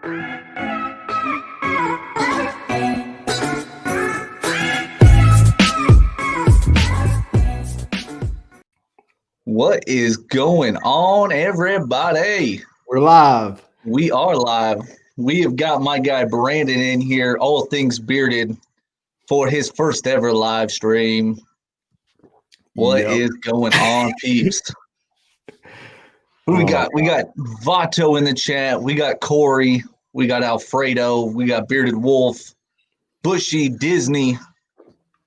What is going on, everybody? We're live. We are live. We have got my guy Brandon in here, all things bearded, for his first ever live stream. What is going on, peeps? Who we got? We got Vato in the chat. We got Corey. We got Alfredo. We got Bearded Wolf, Bushy, Disney,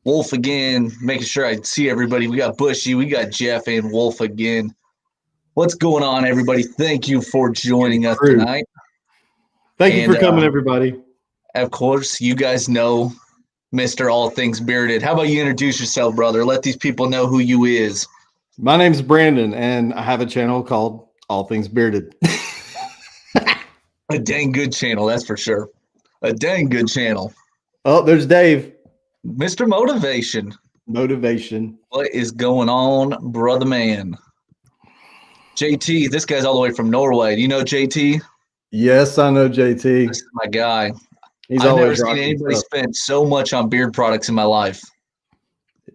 Wolf again, making sure I see everybody. We got Bushy, we got Jeff, and Wolf again. What's going on, everybody? Thank you for joining us tonight. Thank you for coming, everybody. Of course, you guys know Mr. All Things Bearded. How about you introduce yourself, brother? Let these people know who you is. My name's Brandon, and I have a channel called All Things Bearded. A dang good channel, that's for sure. A dang good channel. Oh, there's Dave. Mr. Motivation. Motivation. What is going on, brother man? JT, this guy's all the way from Norway. Do you know JT? Yes, I know JT. This is my guy. I've never seen anybody spend so much on beard products in my life.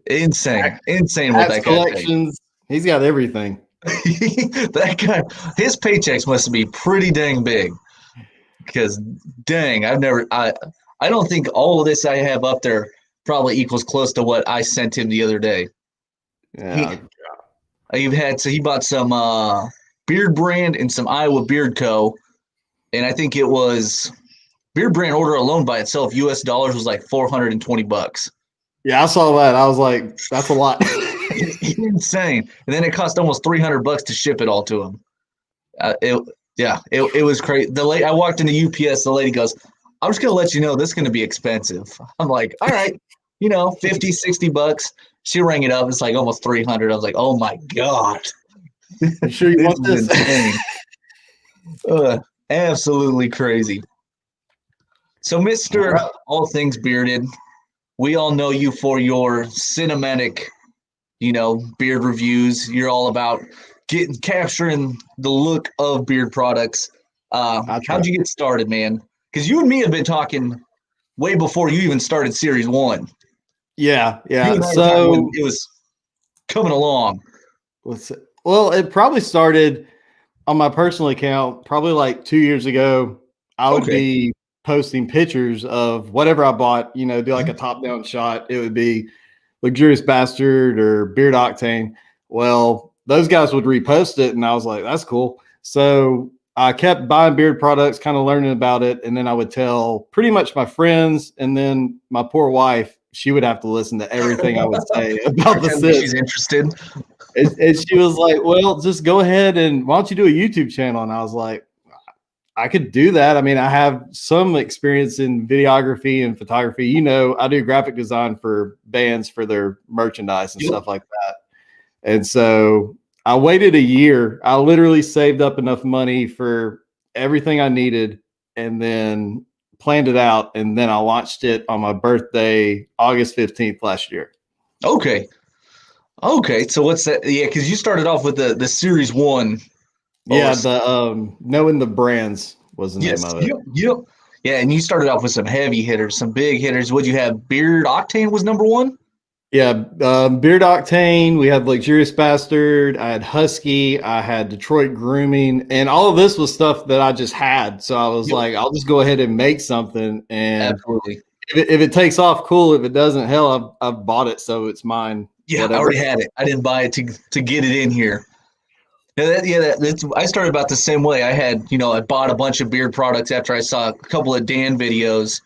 Insane. Insane what that guy collections. He's got everything. That guy, his paychecks must be pretty dang big. Because dang, I don't think all of this I have up there probably equals close to what I sent him the other day. Yeah. He bought some Beard Brand and some Iowa Beard Co. And I think it was Beard Brand order alone by itself, US dollars, was like $420. Yeah, I saw that. I was like, that's a lot. Insane. And then it cost almost $300 to ship it all to him. It was crazy. I walked into UPS, the lady goes, I'm just going to let you know this is going to be expensive. I'm like, all right, $50, $60. She rang it up. It's like almost 300. I was like, oh my God. You sure you want this? Insane. Absolutely crazy. So, Mr. All Things Bearded, we all know you for your cinematic, beard reviews. You're all about capturing the look of beard products. How'd you get started, man? Because you and me have been talking way before you even started Series 1. Yeah. So it was coming along. Well, it probably started on my personal account probably like 2 years ago. I would be posting pictures of whatever I bought, do like a top-down shot. It would be Luxurious Bastard or Beard Octane. Well, those guys would repost it, and I was like, that's cool. So I kept buying beard products, kind of learning about it, and then I would tell pretty much my friends, and then my poor wife, she would have to listen to everything I would say about the scent. She's interested. And she was like, well, just go ahead and why don't you do a YouTube channel? And I was like, I could do that. I mean, I have some experience in videography and photography. I do graphic design for bands for their merchandise and stuff like that. And so I waited a year. I literally saved up enough money for everything I needed and then planned it out. And then I launched it on my birthday, August 15th last year. Okay. So what's that? Yeah, because you started off with the Series 1. Yeah, the Knowing the Brands was the name of it. Yep. Yeah, and you started off with some heavy hitters, some big hitters. What'd you have? Beard Octane was number 1? Yeah, Beard Octane. We had Luxurious Bastard. I had Husky. I had Detroit Grooming. And all of this was stuff that I just had. So I was like, I'll just go ahead and make something. And absolutely. If it takes off, cool. If it doesn't, hell, I've bought it, so it's mine. Yeah, whatever. I already had it. I didn't buy it to get it in here. I started about the same way. I bought a bunch of beard products after I saw a couple of Dan videos,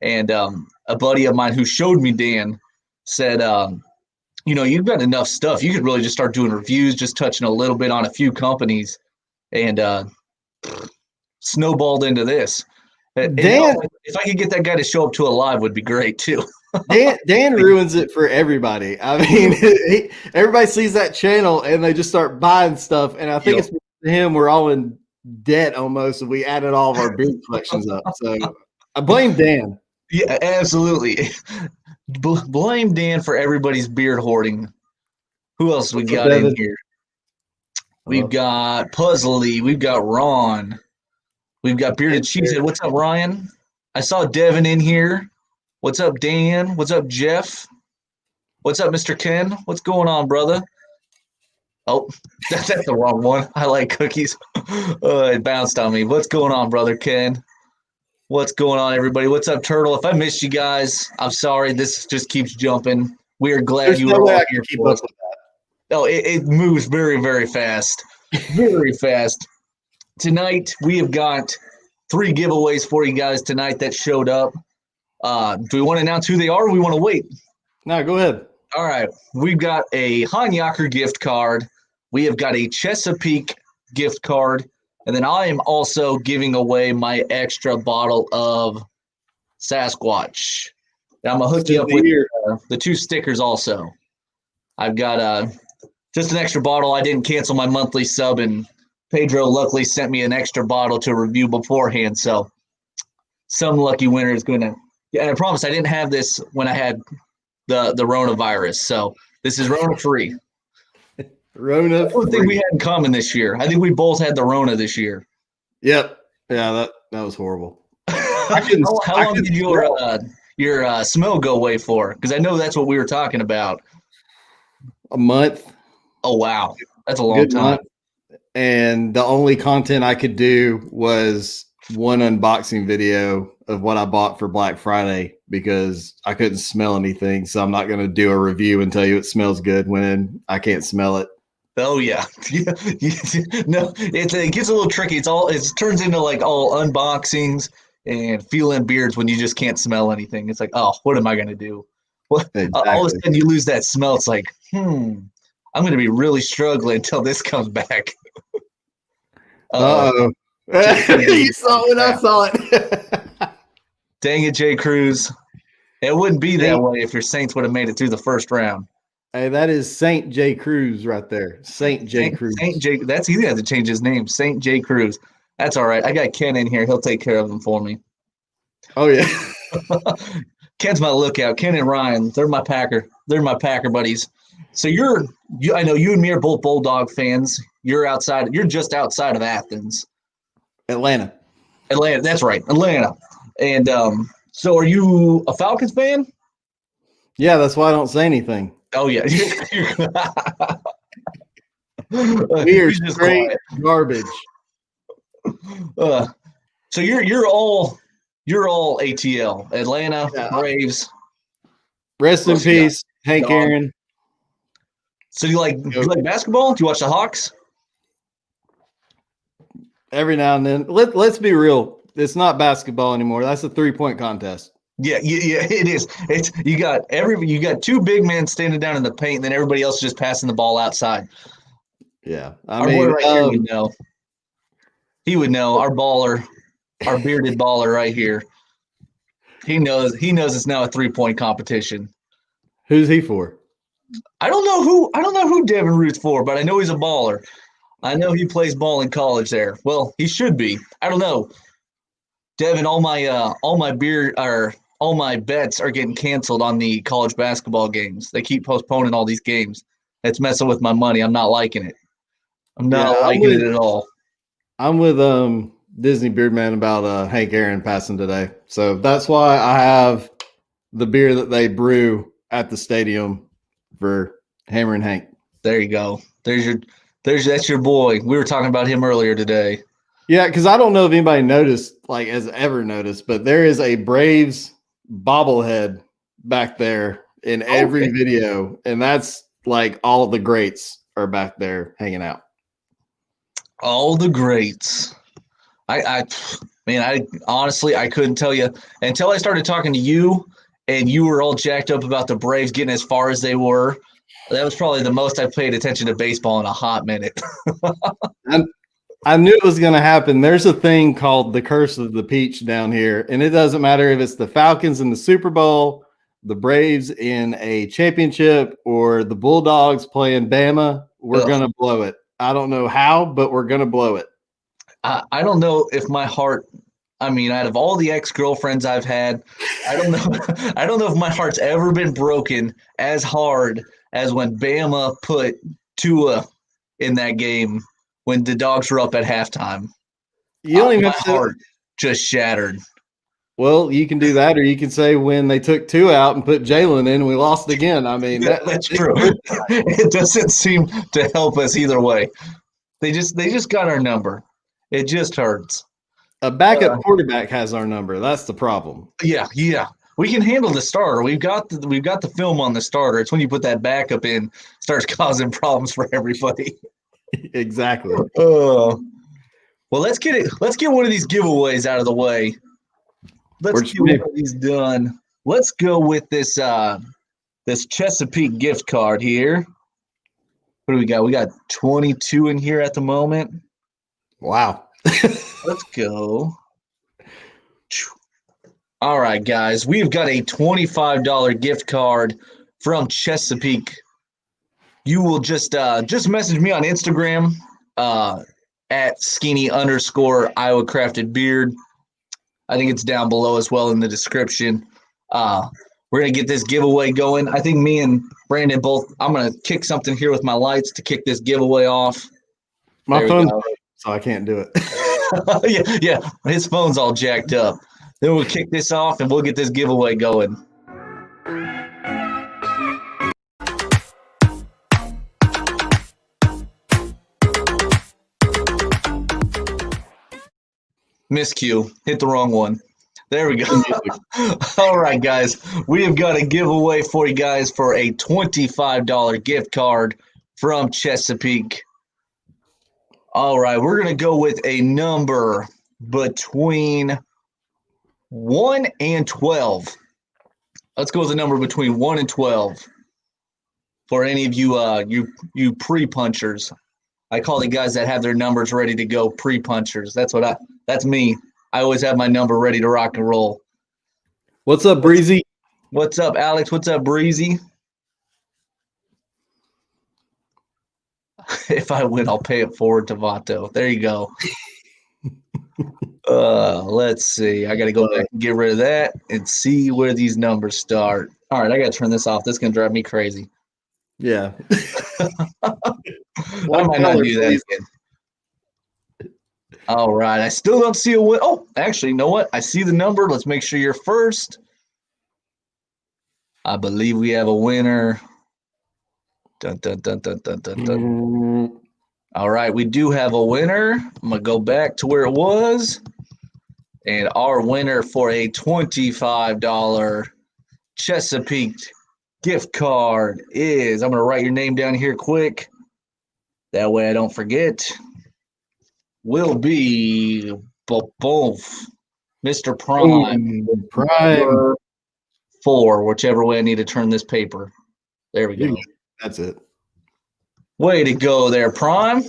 and a buddy of mine who showed me Dan said, you've got enough stuff. You could really just start doing reviews, just touching a little bit on a few companies, and snowballed into this. Dan, if I could get that guy to show up to a live, would be great too. Dan ruins it for everybody. I mean, everybody sees that channel and they just start buying stuff. And I think it's for him, we're all in debt almost. And we added all of our beard collections up. So I blame Dan. Yeah, absolutely. Blame Dan for everybody's beard hoarding. Who else we got in here? We've got Puzzly. We've got Ron. We've got Bearded Cheesehead. What's up, Ryan? I saw Devin in here. What's up, Dan? What's up, Jeff? What's up, Mr. Ken? What's going on, brother? Oh, that's the wrong one. I like cookies. It bounced on me. What's going on, brother Ken? What's going on, everybody? What's up, Turtle? If I missed you guys, I'm sorry. This just keeps jumping. We are glad you were all here for us. Oh, it moves very, very fast. Very fast. Tonight, we have got 3 giveaways for you guys tonight that showed up. Do we want to announce who they are, or we want to wait? No, go ahead. All right. We've got a Hanyaker gift card. We have got a Chesapeake gift card. And then I am also giving away my extra bottle of Sasquatch. And I'm going to hook you up with the 2 stickers also. I've got just an extra bottle. I didn't cancel my monthly sub, and Pedro luckily sent me an extra bottle to review beforehand. So some lucky winner is going to – yeah, I promise I didn't have this when I had the Rona virus. So this is Rona free. Rona free. One thing we had in common this year. I think we both had the Rona this year. Yep. Yeah, that was horrible. How long did your smell go away for? Because I know that's what we were talking about. A month. Oh, wow. That's a long time. Month. And the only content I could do was one unboxing video of what I bought for Black Friday because I couldn't smell anything. So I'm not going to do a review and tell you it smells good when I can't smell it. Oh yeah. No, it gets a little tricky. It turns into like all unboxings and feeling beards when you just can't smell anything. It's like, oh, what am I going to do? What? Exactly. All of a sudden you lose that smell. It's like, I'm going to be really struggling until this comes back. Uh-oh. You saw it. I saw it. Dang it, Jay Cruz. It wouldn't be that way if your Saints would have made it through the first round. Hey, that is Saint J. Cruz right there. Saint J. Cruz. Saint J. That's he had to change his name. Saint J. Cruz. That's all right. I got Ken in here. He'll take care of him for me. Oh yeah. Ken's my lookout. Ken and Ryan. They're my Packer. They're my Packer buddies. So I know you and me are both Bulldog fans. You're outside. You're just outside of Athens. Atlanta. That's right. Atlanta. And so are you a Falcons fan? Yeah, that's why I don't say anything. Oh yeah. We're straight garbage. So you're all ATL, Atlanta Braves. Rest in peace, Hank Aaron. So you like basketball? Do you watch the Hawks? Every now and then. Let's be real. It's not basketball anymore. That's a 3-point contest. Yeah, it is. You got 2 big men standing down in the paint, and then everybody else just passing the ball outside. Yeah, our boy right here would know. He would know. Our baller, our bearded baller right here. He knows it's now a 3-point competition. Who's he for? I don't know who Devin roots for, but I know he's a baller. I know he plays ball in college there. Well, he should be. I don't know. Devin, all my bets are getting canceled on the college basketball games. They keep postponing all these games. It's messing with my money. I'm not liking it. I'm not liking it at all. I'm with Disney Beardman about Hank Aaron passing today. So that's why I have the beer that they brew at the stadium for Hammer and Hank. There you go. That's your boy. We were talking about him earlier today. Yeah, because I don't know if anybody has ever noticed, but there is a Braves bobblehead back there in every video, and that's like all of the greats are back there hanging out. All the greats. I honestly I couldn't tell you until I started talking to you, and you were all jacked up about the Braves getting as far as they were. That was probably the most I've paid attention to baseball in a hot minute. I knew it was going to happen. There's a thing called the curse of the peach down here, and it doesn't matter if it's the Falcons in the Super Bowl, the Braves in a championship, or the Bulldogs playing Bama. We're going to blow it. I don't know how, but we're going to blow it. I don't know if my heart – I mean, out of all the ex-girlfriends I've had, I don't know if my heart's ever been broken as hard as when Bama put Tua in that game when the Dogs were up at halftime. You don't even my have to. heart just shattered. Well, you can do that, or you can say when they took 2 out and put Jalen in, we lost again. I mean, That's true. It doesn't seem to help us either way. They just got our number. It just hurts. A backup quarterback has our number. That's the problem. Yeah. We can handle the starter. We've got the film on the starter. It's when you put that backup in, starts causing problems for everybody. Exactly. Well, let's get one of these giveaways out of the way. Let's get one of these done. Let's go with this this Chesapeake gift card here. What do we got? We got 22 in here at the moment. Wow. Let's go. All right, guys. We've got a $25 gift card from Chesapeake. You will just message me on Instagram at skinny_Iowa Crafted Beard. I think it's down below as well in the description. We're going to get this giveaway going. I think me and Brandon both, I'm going to kick something here with my lights to kick this giveaway off. My phone's so I can't do it. yeah. His phone's all jacked up. Then we'll kick this off and we'll get this giveaway going. Miscue. Hit the wrong one. There we go. All right, guys. We have got a giveaway for you guys for a $25 gift card from Chesapeake. All right, we're going to go with a number between 1 and 12. Let's go with a number between 1 and 12. For any of you pre-punchers. I call the guys that have their numbers ready to go pre-punchers. That's me. I always have my number ready to rock and roll. What's up, Breezy? What's up, Alex? What's up, Breezy? If I win, I'll pay it forward to Vato. There you go. Let's see. I got to go back and get rid of that and see where these numbers start. All right, I got to turn this off. This is going to drive me crazy. Yeah. I might not do that again. All right. I still don't see a win. Oh, actually, you know what? I see the number. Let's make sure you're first. I believe we have a winner. Dun, dun, dun, dun, dun, dun, dun. All right. We do have a winner. I'm going to go back to where it was. And our winner for a $25 Chesapeake gift card is, I'm going to write your name down here quick. That way I don't forget. Will be both Mr. Prime. Prime 4, whichever way I need to turn this paper. There we go. That's it. Way to go there, Prime.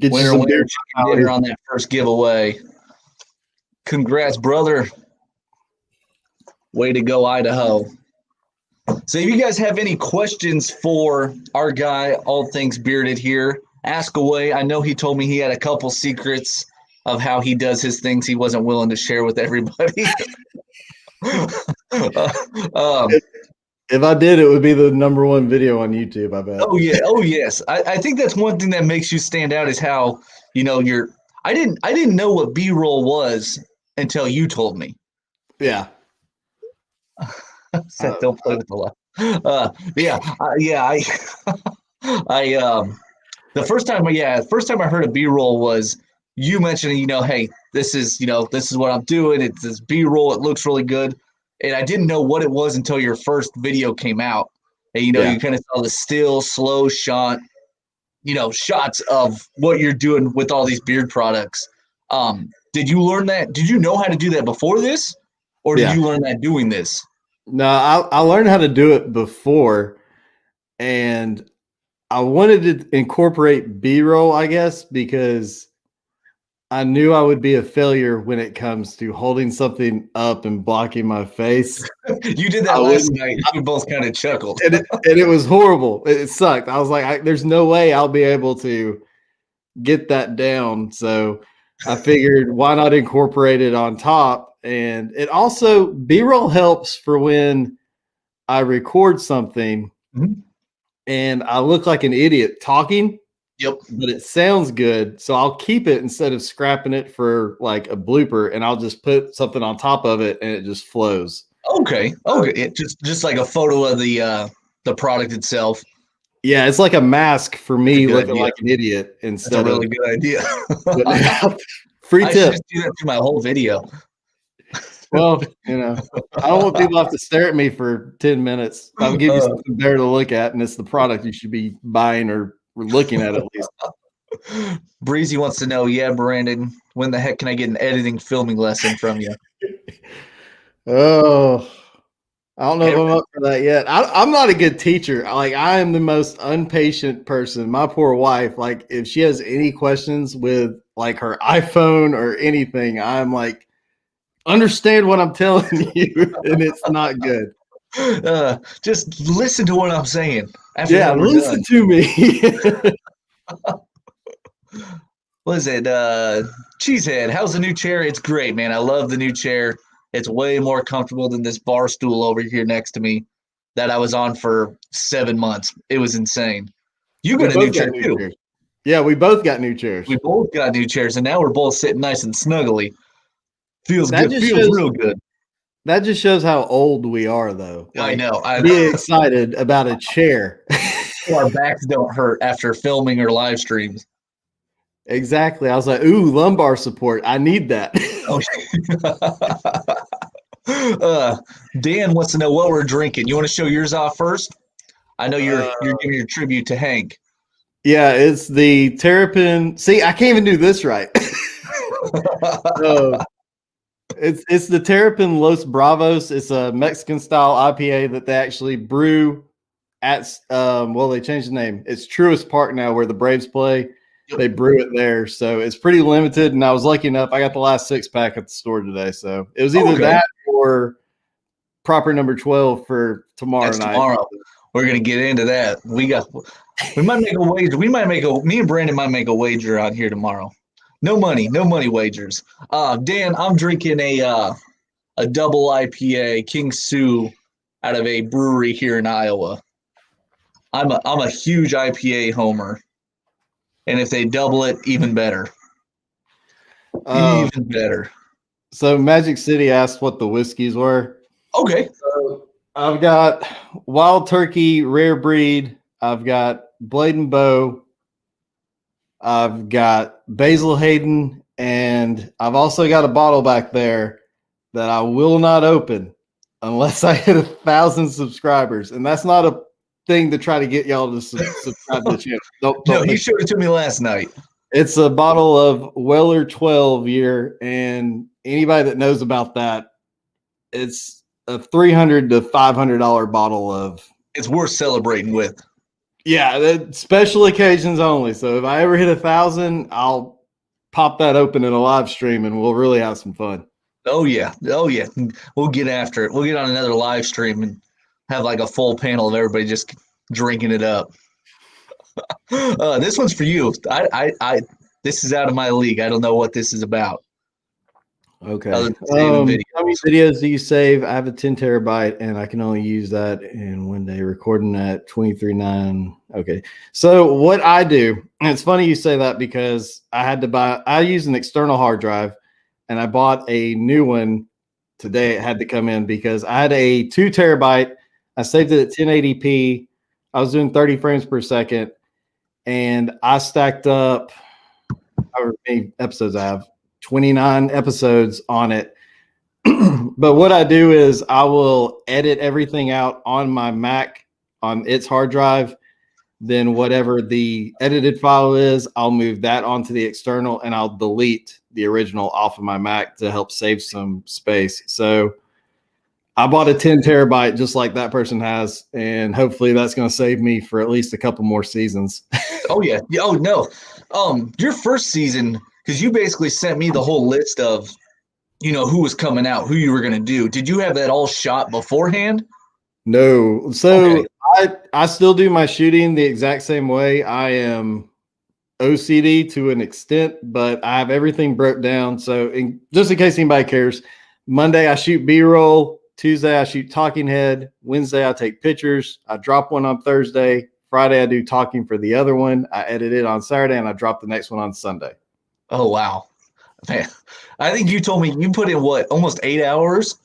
Winner on that first giveaway. Congrats, brother. Way to go, Idaho. So if you guys have any questions for our guy, All Things Bearded here, ask away. I know he told me he had a couple secrets of how he does his things he wasn't willing to share with everybody. If I did, it would be the #1 video on YouTube, I bet. Oh, yeah. Oh, yes. I think that's one thing that makes you stand out is how, I didn't know what B-roll was until you told me. Yeah. Don't play with the light. The first time I heard of B-roll was you mentioning, hey, this is what I'm doing. It's this B-roll. It looks really good. And I didn't know what it was until your first video came out. And, you kind of saw the still, slow shot, shots of what you're doing with all these beard products. Did you learn that? Did you know how to do that before this? Or did you learn that doing this? No, I learned how to do it before, and I wanted to incorporate B-roll, I guess, because I knew I would be a failure when it comes to holding something up and blocking my face. You did that last night. We both kind of chuckled. And it was horrible. It sucked. I was like, there's no way I'll be able to get that down. So I figured, why not incorporate it on top? And it also, B-roll helps for when I record something and I look like an idiot talking. Yep. but it sounds good. So I'll keep it instead of scrapping it for like a blooper, and I'll just put something on top of it and it just flows. Okay. It just like a photo of the product itself. Yeah, it's like a mask for me looking idea. like an idiot That's a really good idea. Free I tip. should just do that through my whole video. Well, I don't want people to have to stare at me for 10 minutes. I'll give you something better to look at, and it's the product you should be buying or looking at least. Breezy wants to know, yeah, Brandon, when the heck can I get an editing filming lesson from you? Oh, I don't know if I'm up for that yet. I'm not a good teacher. Like, I am the most impatient person. My poor wife, like, if she has any questions with like her iPhone or anything, I'm like, understand what I'm telling you, and it's not good. Just listen to what I'm saying. Yeah, listen to me. What is it? Cheesehead, how's the new chair? It's great, man. I love the new chair. It's way more comfortable than this bar stool over here next to me that I was on for 7 months. It was insane. You got a new chair too. Chairs. Yeah, we both got new chairs. We both got new chairs, and now we're both sitting nice and snuggly. Feels good. Feels real good. That just shows how old we are, though. Like, I know. Be excited about a chair. Our backs don't hurt after filming or live streams. Exactly. I was like, ooh, lumbar support. I need that. Dan wants to know what we're drinking. You want to show yours off first? I know you're giving your tribute to Hank. Yeah, it's the Terrapin. See, I can't even do this right. It's the Terrapin Los Bravos. It's a Mexican style IPA that they actually brew at they changed the name. It's Truist Park now, where the Braves play. Yep. They brew it there, so it's pretty limited. And I was lucky enough; I got the last 6-pack at the store today. So it was either that or proper number 12 for tomorrow night. Tomorrow, we're gonna get into that. We might make a wager. Me and Brandon might make a wager out here tomorrow. No money wagers. Dan, I'm drinking a double IPA, King Sue, out of a brewery here in Iowa. I'm a huge IPA homer, and if they double it, even better. Even better. So Magic City asked what the whiskeys were. Okay. So I've got Wild Turkey, Rare Breed. I've got Blade and Bow. I've got Basil Hayden, and I've also got a bottle back there that I will not open unless I hit 1,000 subscribers. And that's not a thing to try to get y'all to subscribe to the channel. No, he showed it to me last night. It's a bottle of Weller 12 year, and anybody that knows about that, it's a $300 to $500 bottle of. It's worth celebrating with. Yeah, special occasions only. So if I ever hit 1,000, I'll pop that open in a live stream, and we'll really have some fun. Oh yeah. We'll get after it. We'll get on another live stream and have like a full panel of everybody just drinking it up. This one's for you. I this is out of my league. I don't know what this is about. Okay. How many videos do you save? I have a 10 terabyte and I can only use that in one day, recording at 23.9. Okay. So what I do, and it's funny you say that because I use an external hard drive and I bought a new one today. It had to come in because I had a 2 terabyte. I saved it at 1080p. I was doing 30 frames per second and I stacked up however many episodes I have. 29 episodes on it. But what I do is I will edit everything out on my Mac on its hard drive. Then whatever the edited file is, I'll move that onto the external and I'll delete the original off of my Mac to help save some space. So I bought a 10 terabyte just like that person has, and hopefully that's going to save me for at least a couple more seasons. Oh yeah. Oh no. Your first season, because you basically sent me the whole list of, who was coming out, who you were going to do. Did you have that all shot beforehand? No. So okay. I still do my shooting the exact same way. I am OCD to an extent, but I have everything broke down. So just in case anybody cares, Monday I shoot B-roll. Tuesday I shoot talking head. Wednesday I take pictures. I drop one on Thursday. Friday, I do talking for the other one. I edit it on Saturday, and I drop the next one on Sunday. Oh, wow. Man, I think you told me you put in what, almost 8 hours?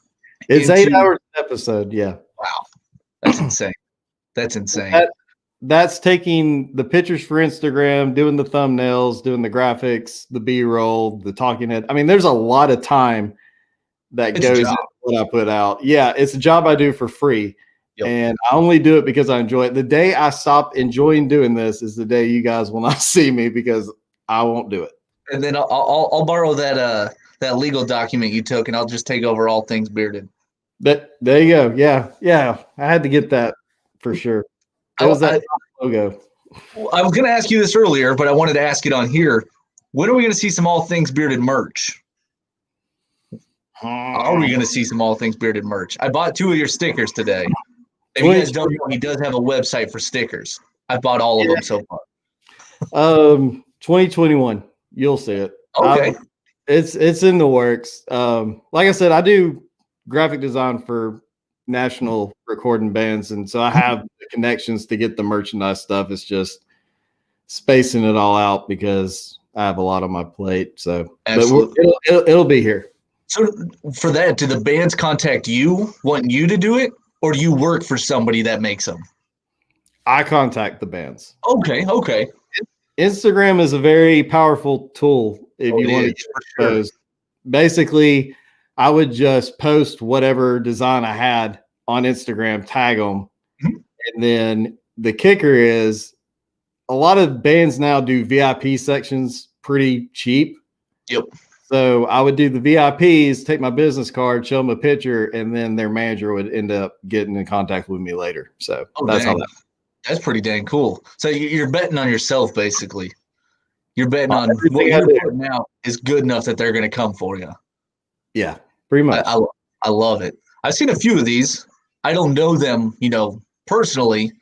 It's 8 hours an episode. Yeah. Wow. That's insane. That's insane. That's taking the pictures for Instagram, doing the thumbnails, doing the graphics, the B-roll, the talking head. I mean, there's a lot of time that goes into what I put out. Yeah, it's a job I do for free. Yep. And I only do it because I enjoy it. The day I stop enjoying doing this is the day you guys will not see me, because I won't do it. And then I'll borrow that legal document you took, and I'll just take over all things bearded. There you go. Yeah. I had to get that for sure. That was that logo. I was going to ask you this earlier, but I wanted to ask it on here. When are we going to see some All Things Bearded merch? Are we going to see some All Things Bearded merch? I bought 2 of your stickers today. If you guys don't know, he does have a website for stickers. I bought all of them so far. 2021, you'll see it. Okay. It's in the works. Like I said, I do graphic design for national recording bands, and so I have the connections to get the merchandise stuff. It's just spacing it all out because I have a lot on my plate. So but it'll be here. So for that, do the bands contact you, want you to do it, or do you work for somebody that makes them? I contact the bands. Okay. Instagram is a very powerful tool if you want to get exposed. Basically, I would just post whatever design I had on Instagram, tag them. Mm-hmm. And then the kicker is a lot of bands now do VIP sections pretty cheap. Yep. So I would do the VIPs, take my business card, show them a picture, and then their manager would end up getting in contact with me later. So that's pretty dang cool. So you're betting on yourself, basically. You're betting on what you're putting out is good enough that they're going to come for you. Yeah, pretty much. I love it. I've seen a few of these. I don't know them, personally.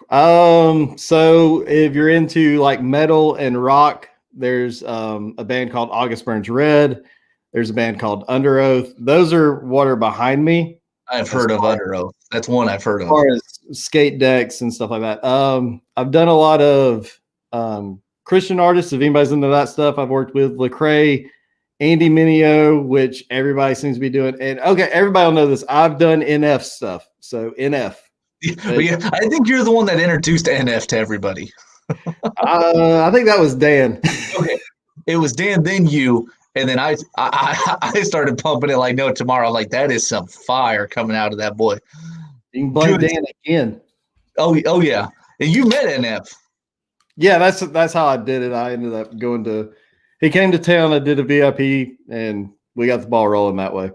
So if you're into like metal and rock, there's a band called August Burns Red. There's a band called Under Oath. Those are what are behind me. I've heard of Under Oath. That's one I've heard of. As far as skate decks and stuff like that. I've done a lot of Christian artists. If anybody's into that stuff, I've worked with Lecrae, Andy Mineo, which everybody seems to be doing. And okay, everybody will know this. I've done NF stuff. So NF. Yeah, I think you're the one that introduced NF to everybody. I think that was Dan. Okay, it was Dan, then you, and then I started pumping it like no tomorrow. I'm like, that is some fire coming out of that boy. You can blame Dan again. Oh yeah, and you met NF. Yeah, that's how I did it. I ended up going to. He came to town. I did a VIP, and we got the ball rolling that way.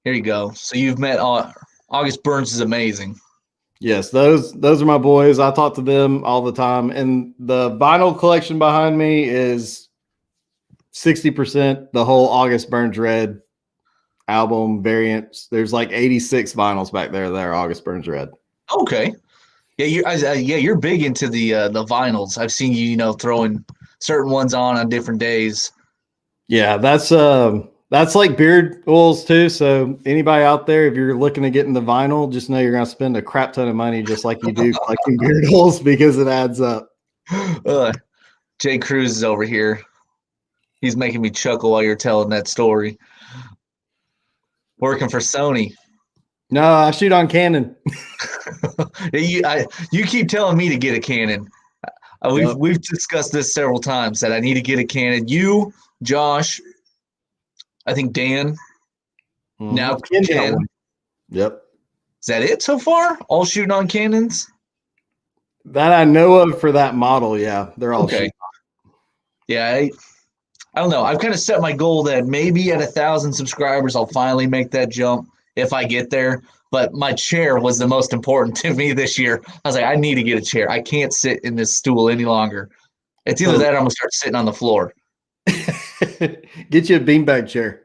Here you go. So you've met August Burns is amazing. Yes, those are my boys. I talk to them all the time. And the vinyl collection behind me is 60% the whole August Burns Red album variants. There's like 86 vinyls back there that are August Burns Red. Okay. Yeah, you're big into the vinyls. I've seen you, throwing certain ones on different days. Yeah, that's like beard oils too. So anybody out there, if you're looking to get into vinyl, just know you're going to spend a crap ton of money just like you do collecting beard oils because it adds up. Jay Cruz is over here. He's making me chuckle while you're telling that story. Working for Sony. No, I shoot on Canon. You keep telling me to get a Canon. We've discussed this several times that I need to get a Canon. You, Josh, I think Dan. Now Ken. Yep. Is that it so far? All shooting on Canons? That I know of for that model, yeah. They're all okay. Yeah, I don't know. I've kind of set my goal that maybe at 1,000 subscribers, I'll finally make that jump if I get there. But my chair was the most important to me this year. I was like, I need to get a chair. I can't sit in this stool any longer. It's either that or I'm going to start sitting on the floor. Get you a beanbag chair.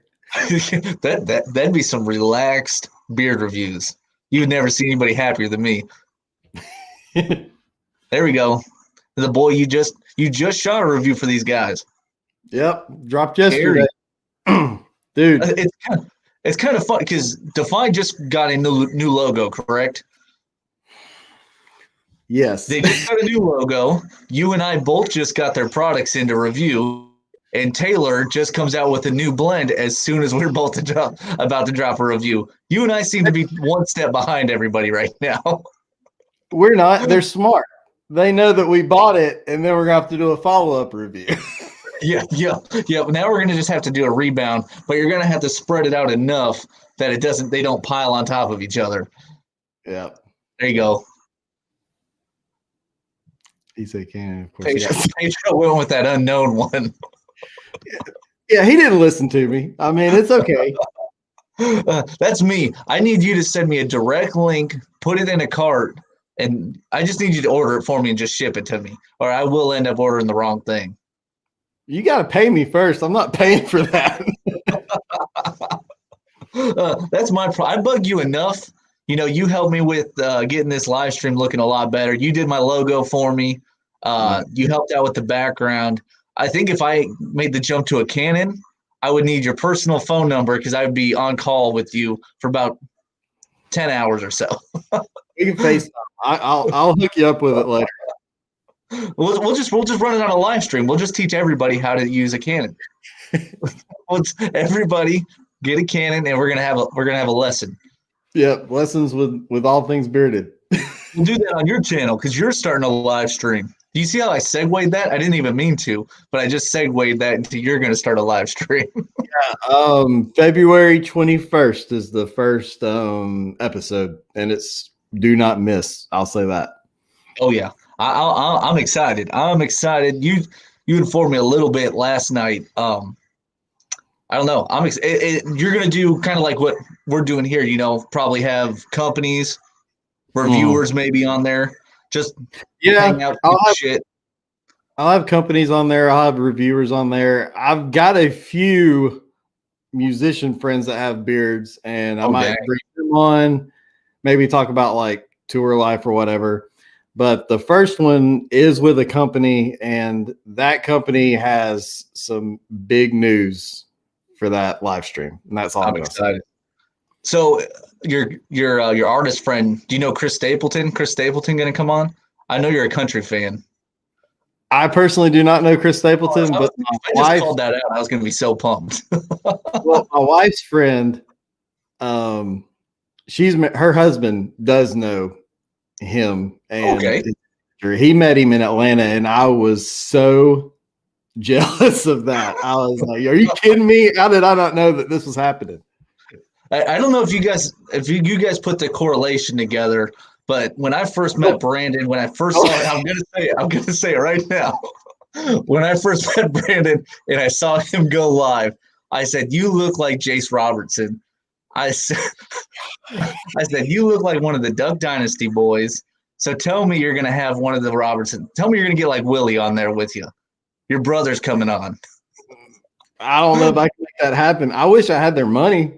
That'd be some relaxed beard reviews. You'd never see anybody happier than me. There we go. The boy you just shot a review for these guys. Yep, dropped yesterday. Dude, it's kind of fun because Define just got a new logo, correct? Yes. They just got a new logo. You and I both just got their products into review, and Taylor just comes out with a new blend as soon as we're both about to drop a review. You and I seem to be one step behind everybody right now. We're not. They're smart. They know that we bought it, and then we're going to have to do a follow-up review. Yeah. Now we're going to just have to do a rebound, but you're going to have to spread it out enough that they don't pile on top of each other. Yeah. There you go. He said Canon, of course. Pedro went with that unknown one. Yeah, he didn't listen to me. I mean, it's okay. That's me. I need you to send me a direct link, put it in a cart, and I just need you to order it for me and just ship it to me, or I will end up ordering the wrong thing. You got to pay me first. I'm not paying for that. That's my problem. I bug you enough. You helped me with getting this live stream looking a lot better. You did my logo for me. You helped out with the background. I think if I made the jump to a Canon, I would need your personal phone number because I would be on call with you for about 10 hours or so. We can FaceTime. I'll hook you up with it later. We'll just run it on a live stream. We'll just teach everybody how to use a Canon. Everybody get a Canon, and we're gonna have a lesson. Yep, lessons with all things bearded. We'll do that on your channel because you're starting a live stream. Do you see how I segued that? I didn't even mean to, but I just segued that into you're going to start a live stream. Yeah, February 21st is the first episode, and it's do not miss. I'll say that. Oh yeah, I'm excited. I'm excited. You informed me a little bit last night. I don't know. You're going to do kind of like what we're doing here. Probably have companies, reviewers maybe on there. Just hang out, shit. I'll have companies on there. I'll have reviewers on there. I've got a few musician friends that have beards, and I might bring them on, maybe talk about like tour life or whatever. But the first one is with a company, and that company has some big news for that live stream, and that's all I'm excited. So your artist friend, do you know Chris Stapleton? Chris Stapleton going to come on? I know you're a country fan. I personally do not know Chris Stapleton, but I just called that out. I was going to be so pumped. Well, my wife's friend, her husband does know him, and he met him in Atlanta, and I was so jealous of that. I was like, "Are you kidding me? How did I not know that this was happening?" I don't know if you guys put the correlation together, but when I first met Brandon, when I first saw it, I'm gonna say it right now. When I first met Brandon and I saw him go live, I said, "You look like Jace Robertson." I said, "You look like one of the Duck Dynasty boys." So tell me you're gonna have one of the Robertson. Tell me you're gonna get like Willie on there with you. Your brother's coming on. I don't know if I can make that happen. I wish I had their money.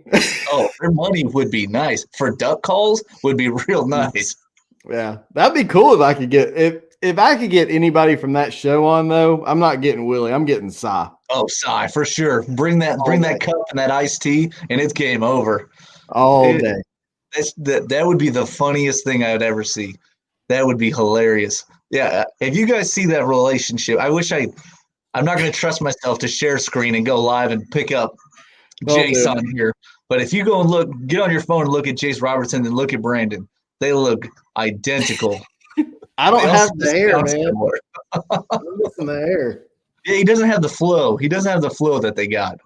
Oh, their money would be nice. For duck calls would be real nice. Yeah, that'd be cool if I could get if I could get anybody from that show on though. I'm not getting Willie. I'm getting Cy. Oh, Cy for sure. Bring that cup and that iced tea, and it's game over. All day. That would be the funniest thing I would ever see. That would be hilarious. Yeah, if you guys see that relationship, I'm not going to trust myself to share screen and go live and pick up Jace on here. But if you go and get on your phone and look at Jace Robertson and look at Brandon, they look identical. I don't have the hair, man. I'm missing the hair. Yeah, he doesn't have the flow. He doesn't have the flow that they got.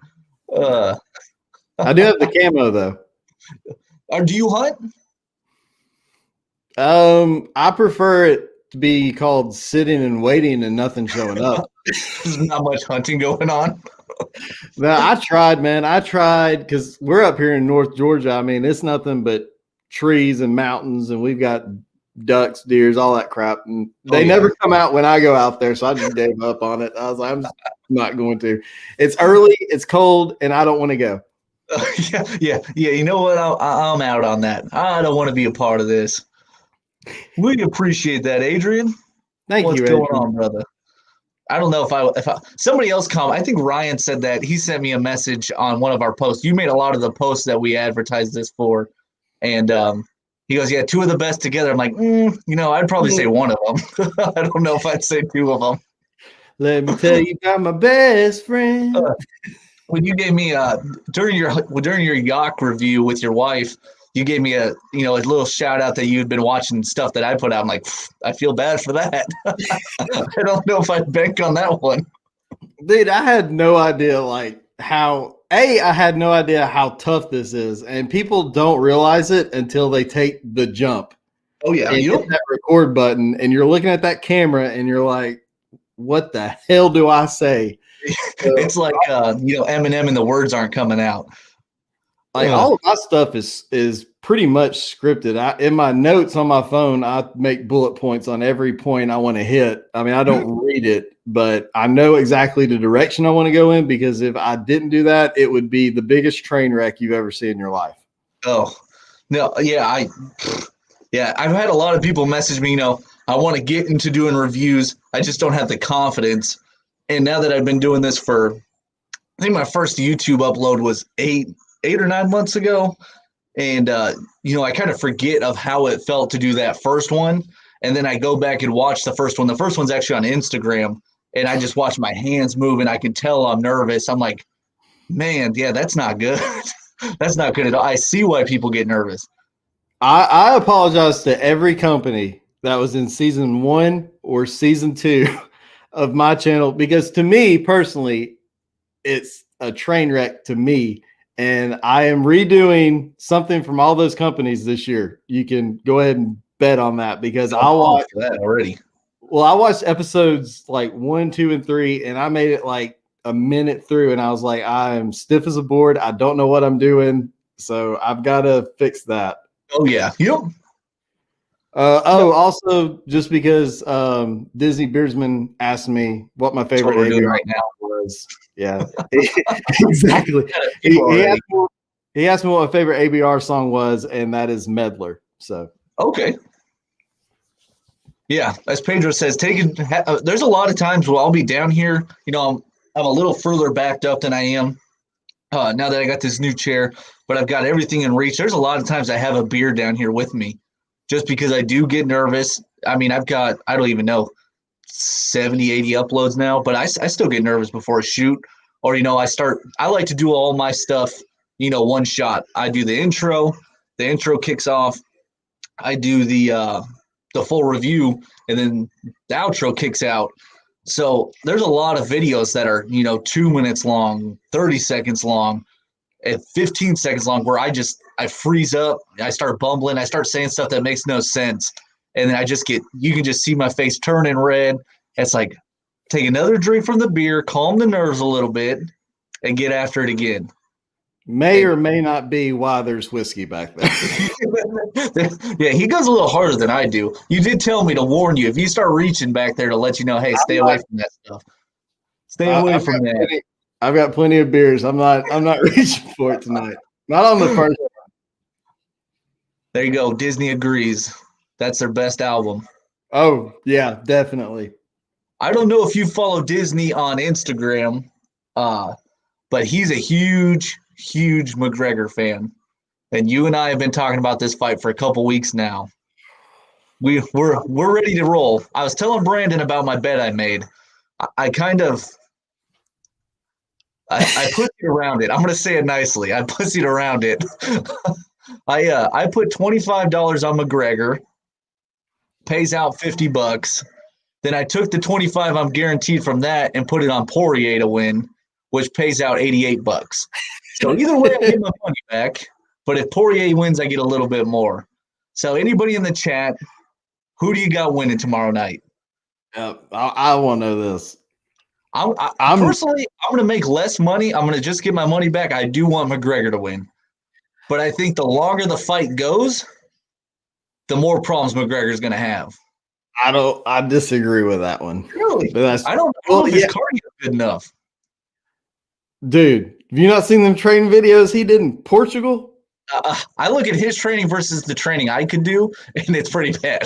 I do have the camo though. Do you hunt? I prefer it to be called sitting and waiting and nothing showing up. There's not much hunting going on. No, I tried, man. I tried because we're up here in North Georgia. I mean, it's nothing but trees and mountains, and we've got ducks, deers, all that crap. And they never come out when I go out there, so I just gave up on it. I was like, I'm just not going to. It's early, it's cold, and I don't want to go. Yeah. You know what? I'm out on that. I don't want to be a part of this. We appreciate that, Adrian. Thank you, What's going on, brother? I don't know if somebody else I think Ryan said that he sent me a message on one of our posts. You made a lot of the posts that we advertised this for, and he goes, "Yeah, two of the best together." I'm like, I'd probably say one of them. I don't know if I'd say two of them. Let me tell you about my best friend. When you gave me during your yacht review with your wife, you gave me a little shout out that you'd been watching stuff that I put out. I'm like, I feel bad for that. I don't know if I'd bank on that one. Dude, I had no idea I had no idea how tough this is, and people don't realize it until they take the jump. Oh yeah, and hit that record button, and you're looking at that camera, and you're like, "What the hell do I say?" It's like Eminem and the words aren't coming out. Like all of my stuff is pretty much scripted. In my notes on my phone, I make bullet points on every point I want to hit. I mean, I don't read it, but I know exactly the direction I want to go in, because if I didn't do that, it would be the biggest train wreck you've ever seen in your life. Oh, no. Yeah. I've had a lot of people message me, I want to get into doing reviews. I just don't have the confidence. And now that I've been doing this I think my first YouTube upload was 8 or 9 months ago. And, I kind of forget of how it felt to do that first one. And then I go back and watch the first one. The first one's actually on Instagram. And I just watch my hands move, and I can tell I'm nervous. I'm like, man, yeah, that's not good. That's not good at all. I see why people get nervous. I apologize to every company that was in season 1 or season 2 of my channel, because to me personally, it's a train wreck to me. And I am redoing something from all those companies this year. You can go ahead and bet on that, because I'll watch that already. Well, I watched episodes like 1, 2, and 3, and I made it like a minute through, and I was like, I am stiff as a board. I don't know what I'm doing. So I've got to fix that. Oh yeah. Yep. Also, just because Disney Beersman asked me what my favorite ABR right now was. Yeah, exactly. He asked me what my favorite ABR song was, and that is Meddler. So okay. Yeah, as Pedro says, there's a lot of times where I'll be down here. I'm a little further backed up than I am now that I got this new chair, but I've got everything in reach. There's a lot of times I have a beer down here with me, just because I do get nervous. I mean, I've got, I don't even know, 70, 80 uploads now, but I still get nervous before a shoot. Or, I like to do all my stuff, one shot. I do the intro kicks off. I do the full review, and then the outro kicks out. So there's a lot of videos that are, 2 minutes long, 30 seconds long, and 15 seconds long, where I freeze up, I start bumbling, I start saying stuff that makes no sense. And then you can just see my face turning red. It's like, take another drink from the beer, calm the nerves a little bit, and get after it again. May or may not be why there's whiskey back there. Yeah, he goes a little harder than I do. You did tell me to warn you. If you start reaching back there, to let you know, hey, stay away from that stuff. Stay away from that. I've got plenty of beers. I'm not reaching for it tonight. Not on the first one. There you go. Disney agrees. That's their best album. Oh, yeah, definitely. I don't know if you follow Disney on Instagram, but he's a huge McGregor fan. And you and I have been talking about this fight for a couple weeks now. We're ready to roll. I was telling Brandon about my bet I made. I pussied around it. I'm going to say it nicely. I pussied around it. I put $25 on McGregor, pays out $50. Then I took the 25 I'm guaranteed from that and put it on Poirier to win, which pays out $88. So either way, I get my money back. But if Poirier wins, I get a little bit more. So anybody in the chat, who do you got winning tomorrow night? I want to know this. I'm personally, I'm going to make less money. I'm going to just get my money back. I do want McGregor to win. But I think the longer the fight goes, the more problems McGregor's going to have. I disagree with that one. Really? I don't know if his cardio is good enough. Dude, have you not seen them training videos he did in Portugal? I look at his training versus the training I could do, and it's pretty bad.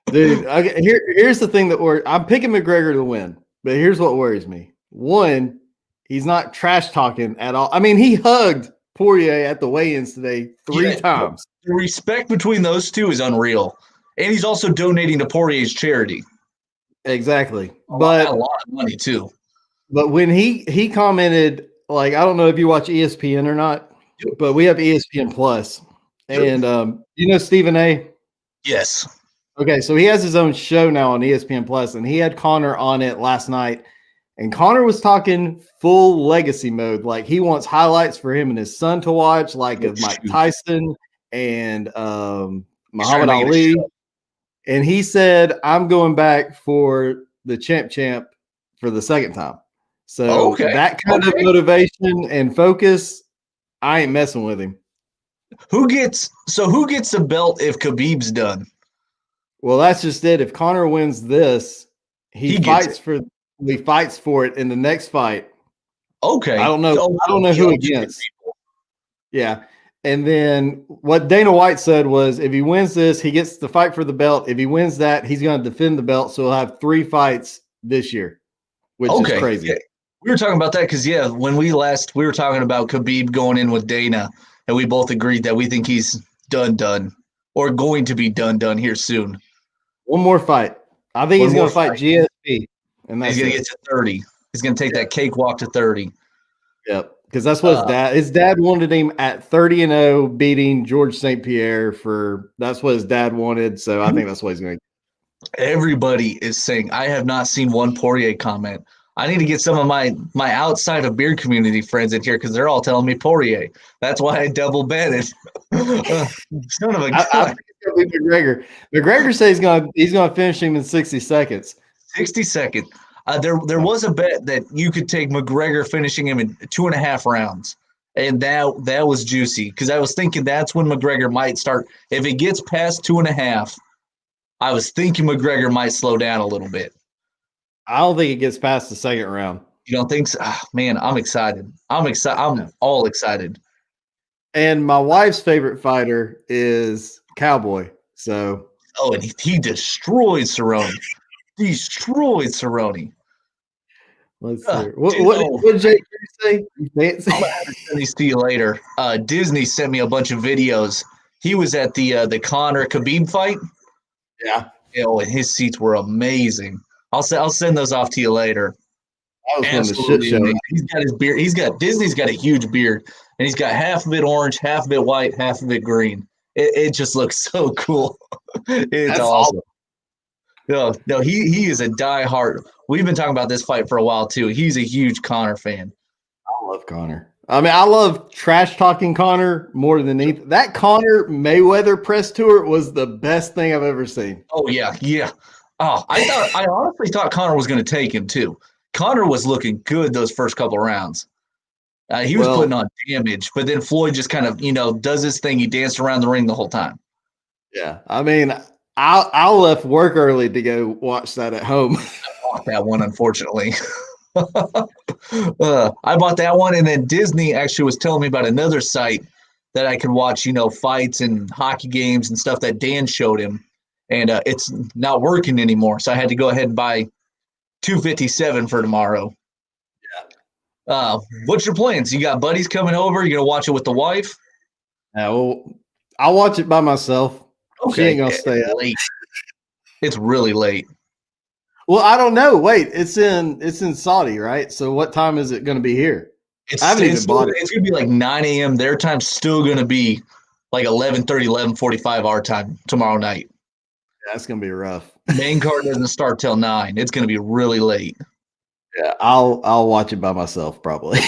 Dude, here's the thing I'm picking McGregor to win. But here's what worries me. One, he's not trash talking at all. I mean, he hugged Poirier at the weigh-ins today 3 times. The respect between those two is unreal. And he's also donating to Poirier's charity. Exactly. A lot of money too. But when he commented, like, I don't know if you watch ESPN or not, but we have ESPN Plus. And you know Stephen A? Yes. Okay, so he has his own show now on ESPN Plus, and he had Conor on it last night. And Conor was talking full legacy mode. Like, he wants highlights for him and his son to watch, like of Mike Tyson and Muhammad Ali. And he said, I'm going back for the champ for the second time. So that kind of motivation and focus, I ain't messing with him. Who gets the belt if Khabib's done? Well, that's just it. If Conor wins this, he fights for it in the next fight. Okay. I don't know who against. Yeah. And then what Dana White said was if he wins this, he gets to fight for the belt. If he wins that, he's going to defend the belt. So he'll have 3 fights this year, which is crazy. Yeah. We were talking about that because, when we were talking about Khabib going in with Dana, and we both agreed that we think he's done, or going to be done here soon. One more fight. I think he's going to fight GSP. And he's going to get to 30. He's going to take that cakewalk to 30. Yep. Because that's what his dad wanted him at 30-0, beating George St. Pierre that's what his dad wanted. So I think that's what he's going to do. Everybody is saying, I have not seen one Poirier comment. I need to get some of my outside of beer community friends in here because they're all telling me Poirier. That's why I double betted. Son of a gun. I think it's going to be McGregor. McGregor says he's gonna finish him in 60 seconds. 60 seconds. There was a bet that you could take McGregor finishing him in 2.5 rounds, and that was juicy because I was thinking that's when McGregor might start. If it gets past 2.5, I was thinking McGregor might slow down a little bit. I don't think it gets past the second round. You don't think so? Oh, man, I'm excited. I'm all excited. And my wife's favorite fighter is Cowboy. So. Oh, and he destroyed Cerrone. Let's see. What did Jake say? I'm gonna send these to you later. Disney sent me a bunch of videos. He was at the Conor Khabib fight. Yeah. And his seats were amazing. I'll send those off to you later. That was from the shit show. He's got his beard. Disney's got a huge beard, and he's got half of it orange, half of it white, half of it green. It just looks so cool. It's awesome. No, he is a diehard. We've been talking about this fight for a while too. He's a huge Conor fan. I love Conor. I mean, I love trash talking Conor more than anything. That Conor Mayweather press tour was the best thing I've ever seen. Oh yeah. Oh, I honestly thought Conor was going to take him too. Conor was looking good those first couple rounds. He was putting on damage, but then Floyd just kind of does his thing. He danced around the ring the whole time. Yeah, I mean, I left work early to go watch that at home. I bought that one, unfortunately. I bought that one, and then Disney actually was telling me about another site that I could watch, fights and hockey games and stuff that Dan showed him, and it's not working anymore. So I had to go ahead and buy $257 for tomorrow. Yeah. What's your plans? You got buddies coming over? You gonna watch it with the wife? Well, I'll watch it by myself. Okay. She ain't gonna stay up. Late. It's really late. Well, I don't know. Wait, it's in Saudi, right? So what time is it going to be here? I haven't even bought it. It's going to be like 9 a.m. Their time. Still going to be like 11:30, 11:45 our time tomorrow night. That's going to be rough. Main card doesn't start till 9. It's going to be really late. Yeah, I'll watch it by myself probably.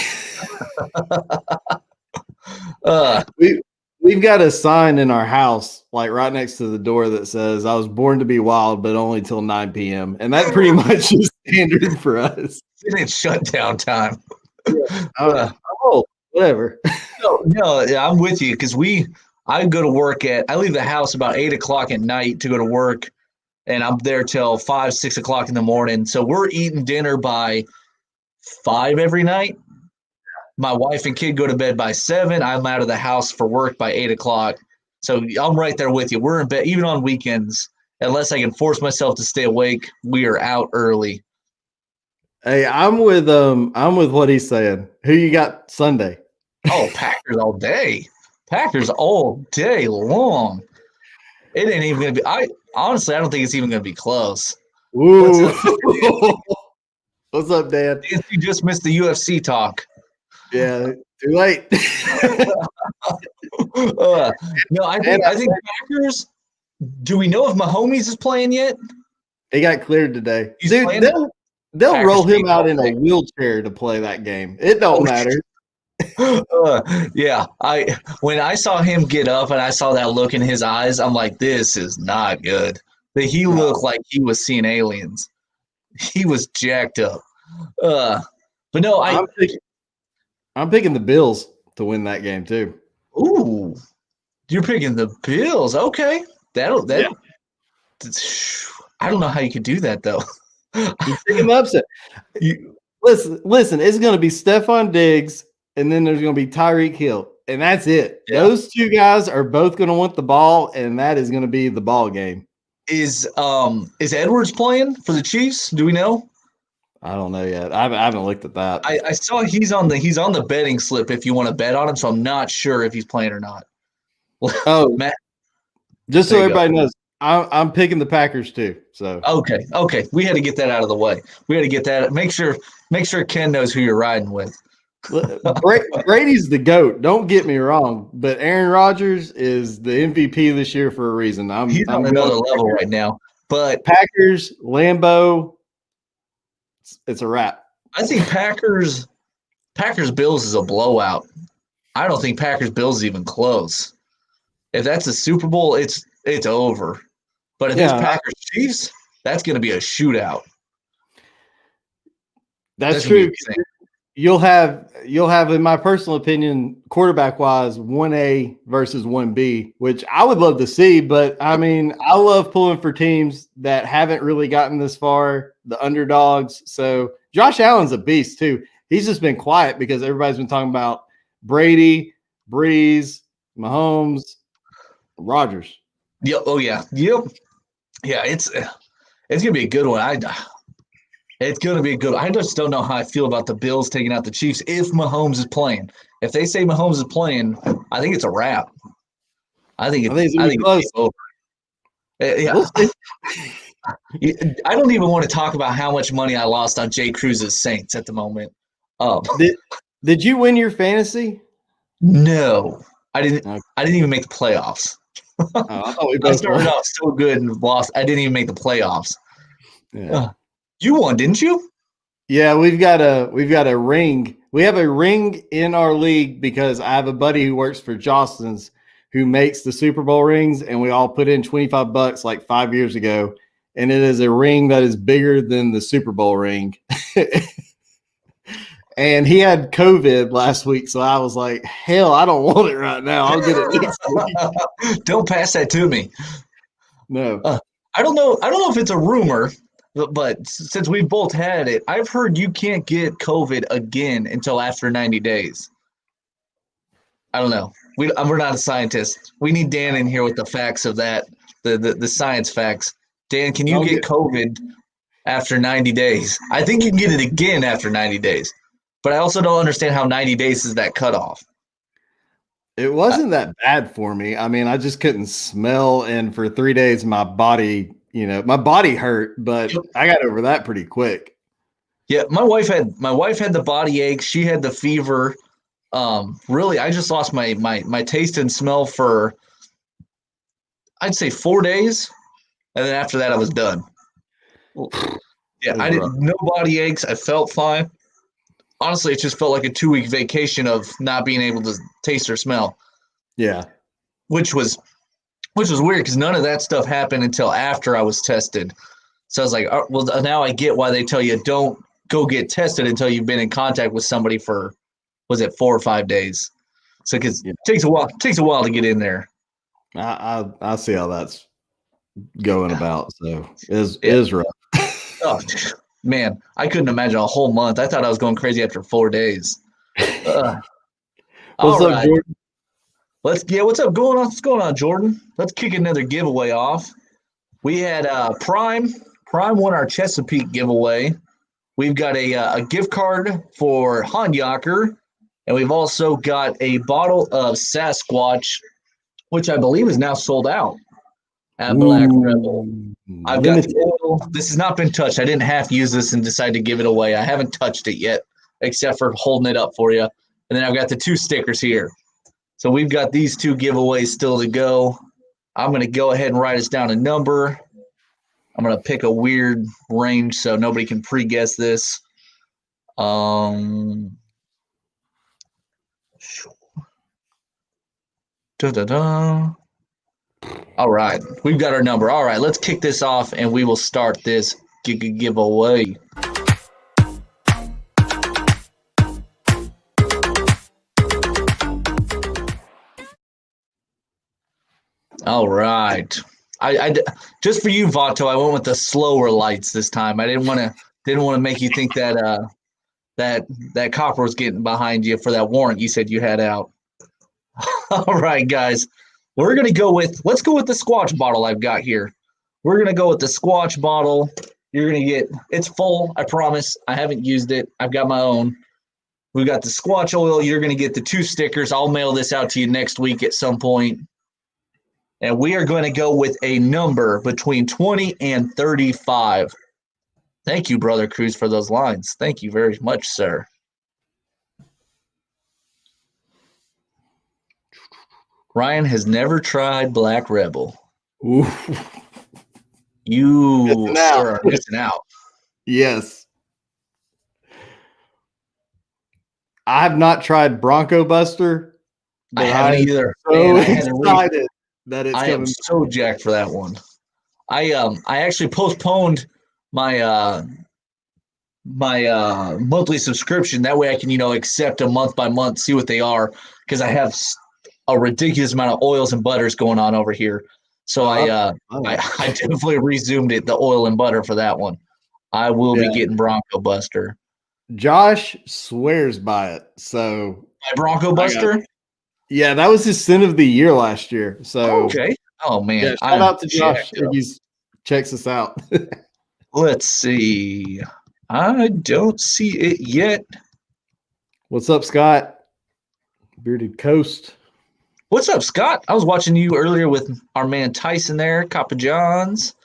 We've got a sign in our house, like right next to the door, that says, "I was born to be wild, but only till 9 p.m." And that pretty much is standard for us. It's shutdown time. Yeah. Whatever. No, I'm with you because I go to work I leave the house about 8 o'clock at night to go to work, and I'm there till 5, 6 o'clock in the morning. So we're eating dinner by 5 every night. My wife and kid go to bed by 7. I'm out of the house for work by 8 o'clock. So I'm right there with you. We're in bed, even on weekends, unless I can force myself to stay awake. We are out early. Hey, I'm with what he's saying. Who you got Sunday? Oh, Packers all day. Packers all day long. It ain't even gonna be. I honestly, I don't think it's even gonna be close. What's Ooh. up? What's up, Dan? You just missed the UFC talk. Yeah, too late. No, I think Packers. Do we know if Mahomes is playing yet? He got cleared today. He's Dude, playing. they'll Packers roll him out all in a day. wheelchair to play that game. It don't matter. Yeah, when I saw him get up and I saw that look in his eyes, I'm like, this is not good. But he No. looked like he was seeing aliens. He was jacked up. But no, I'm picking the Bills to win that game too. ooh, you're picking the Bills. Okay, that. I don't know how you could do that though. I'm picking the upset. Listen, it's going to be Stephon Diggs, and then there's going to be Tyreek Hill, and that's it. Yeah. Those two guys are both going to want the ball, and that is going to be the ball game. Is Edwards playing for the Chiefs? Do we know? I don't know yet. I haven't looked at that. I saw he's on the betting slip if you want to bet on him, so I'm not sure if he's playing or not. Oh, Matt, just so everybody knows, I'm picking the Packers too. So okay, we had to get that out of the way. We had to get that. Make sure Ken knows who you're riding with. Brady's the GOAT. Don't get me wrong, but Aaron Rodgers is the MVP this year for a reason. He's on another level right now. But Packers, Lambeau, it's a wrap. I think Packers Bills is a blowout. I don't think Packers Bills is even close. If that's a Super Bowl, it's over. But if it's Packers Chiefs, that's going to be a shootout. That's true. You'll have, in my personal opinion, quarterback wise, 1A versus 1B, which I would love to see. But I mean, I love pulling for teams that haven't really gotten this far, the underdogs. So Josh Allen's a beast too. He's just been quiet because everybody's been talking about Brady, Breeze, Mahomes, Rodgers. Yeah. Oh yeah. Yep. Yeah. It's gonna be a good one. It's going to be a good. I just don't know how I feel about the Bills taking out the Chiefs if Mahomes is playing. If they say Mahomes is playing, I think it's a wrap. I think it's over. Yeah. I don't even want to talk about how much money I lost on Jay Cruz's Saints at the moment. Did you win your fantasy? No, I didn't. Okay. I didn't even make the playoffs. I started off so good and lost. I didn't even make the playoffs. Yeah. You won, didn't you? Yeah, we've got a ring. We have a ring in our league because I have a buddy who works for Jostens who makes the Super Bowl rings, and we all put in $25 like 5 years ago, and it is a ring that is bigger than the Super Bowl ring. And he had COVID last week, so I was like, hell, I don't want it right now. I'll get it next week. Don't pass that to me. No. I don't know if it's a rumor. But since we both had it, I've heard you can't get COVID again until after 90 days. I don't know. We're not a scientist. We need Dan in here with the facts of that, the science facts. Dan, can you get COVID after 90 days? I think you can get it again after 90 days. But I also don't understand how 90 days is that cutoff. It wasn't that bad for me. I mean, I just couldn't smell, and for 3 days my body hurt, but I got over that pretty quick. Yeah, my wife had the body aches. She had the fever. Really, I just lost my taste and smell for, I'd say 4 days, and then after that I was done. Yeah, I didn't. No body aches. I felt fine. Honestly, it just felt like a 2-week vacation of not being able to taste or smell. Yeah, which was weird because none of that stuff happened until after I was tested. So I was like, oh, well, now I get why they tell you don't go get tested until you've been in contact with somebody for, was it 4 or 5 days? So because it takes a while to get in there. I see how that's going about. So it is rough. Oh man, I couldn't imagine a whole month. I thought I was going crazy after 4 days. What's all up, right. Jordan? What's up? What's going on, Jordan? Let's kick another giveaway off. We had Prime won our Chesapeake giveaway, We've got a gift card for Hanyaker, and we've also got a bottle of Sasquatch, which I believe is now sold out at Black Rebel. I've got the oil. This has not been touched. I didn't half use this and decide to give it away. I haven't touched it yet, except for holding it up for you. And then I've got the 2 stickers here. So we've got these 2 giveaways still to go. I'm going to go ahead and write us down a number. I'm going to pick a weird range so nobody can pre-guess this. Da-da-da. All right, we've got our number. All right, let's kick this off, and we will start this giveaway. All right, I just for you, Vato, I went with the slower lights this time. I didn't want to make you think that that copper was getting behind you for that warrant you said you had out. All right, guys. Let's go with the Squatch bottle I've got here. We're going to go with the Squatch bottle. You're going to get, it's full, I promise. I haven't used it. I've got my own. We've got the Squatch oil. You're going to get the 2 stickers. I'll mail this out to you next week at some point. And we are going to go with a number between 20 and 35. Thank you, Brother Cruz, for those lines. Thank you very much, sir. Ryan has never tried Black Rebel. Ooh. You are missing out. Yes. I have not tried Bronco Buster. I haven't either. So excited that it's coming. I am so jacked for that one. I actually postponed my monthly subscription. That way I can, accept a month by month, see what they are, because I have a ridiculous amount of oils and butters going on over here. So I definitely resumed the oil and butter for that one. I will be getting Bronco Buster. Josh swears by it. So my Bronco Buster? Yeah, that was his sin of the year last year. So okay. Oh man. Yeah, shout out to Josh if he checks us out. Let's see. I don't see it yet. What's up, Scott? Bearded Coast. What's up, Scott? I was watching you earlier with our man Tyson there, Coppa Johns.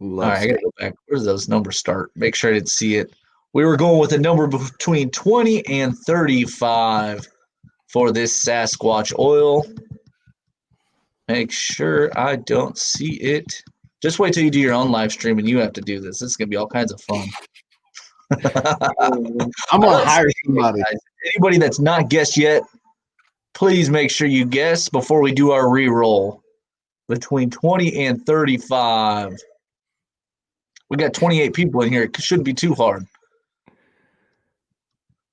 All right, I got to go back. Where does those numbers start? Make sure I didn't see it. We were going with a number between 20 and 35 for this Sasquatch oil. Make sure I don't see it. Just wait till you do your own live stream and you have to do this. This is going to be all kinds of fun. I'm going to hire somebody. Anybody that's not guessed yet, please make sure you guess before we do our re-roll. Between 20 and 35. We got 28 people in here. It shouldn't be too hard.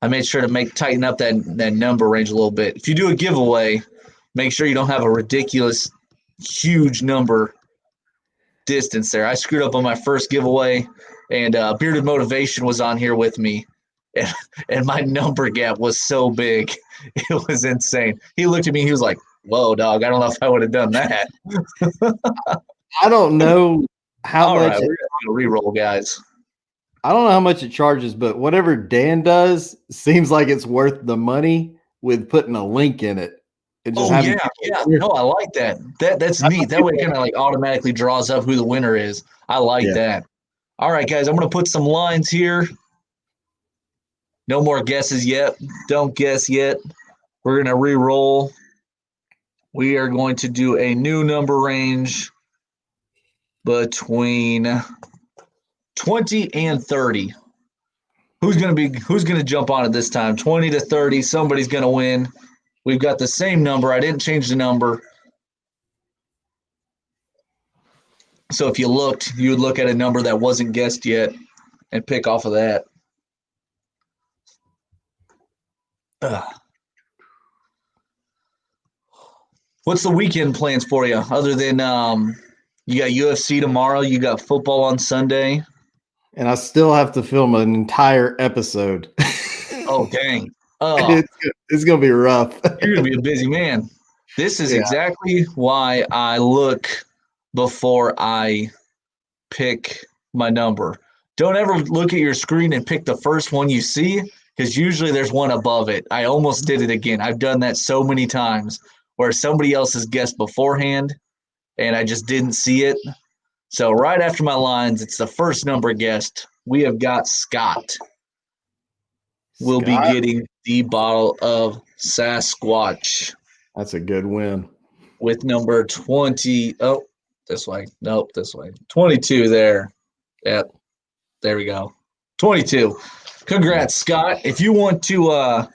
I made sure to tighten up that number range a little bit. If you do a giveaway, make sure you don't have a ridiculous, huge number distance there. I screwed up on my first giveaway, and Bearded Motivation was on here with me, and my number gap was so big. It was insane. He looked at me. He was like, whoa, dog, I don't know if I would have done that. I don't know how much. Right, we're going to re-roll, guys. I don't know how much it charges, but whatever Dan does seems like it's worth the money with putting a link in it. Yeah. No, I like that. That's neat. That way it kind of like automatically draws up who the winner is. I like that. All right, guys, I'm going to put some lines here. No more guesses yet. Don't guess yet. We're going to re-roll. We are going to do a new number range between 20 and 30. Who's going to jump on it this time? 20 to 30. Somebody's going to win. We've got the same number. I didn't change the number. So if you looked, you would look at a number that wasn't guessed yet and pick off of that. What's the weekend plans for you other than you got UFC tomorrow, you got football on Sunday? And I still have to film an entire episode. Oh, dang. It's going to be rough. You're going to be a busy man. This is exactly why I look before I pick my number. don't ever look at your screen and pick the first one you see, because usually there's one above it. I almost did it again. I've done that so many times where somebody else has guessed beforehand and I just didn't see it. So right after my lines, it's the first number guessed. We have got Scott. Will be getting the bottle of Sasquatch. That's a good win. With number 20. Oh, this way. Nope, this way. 22 there. Yep. There we go. 22. Congrats, Scott. If you want to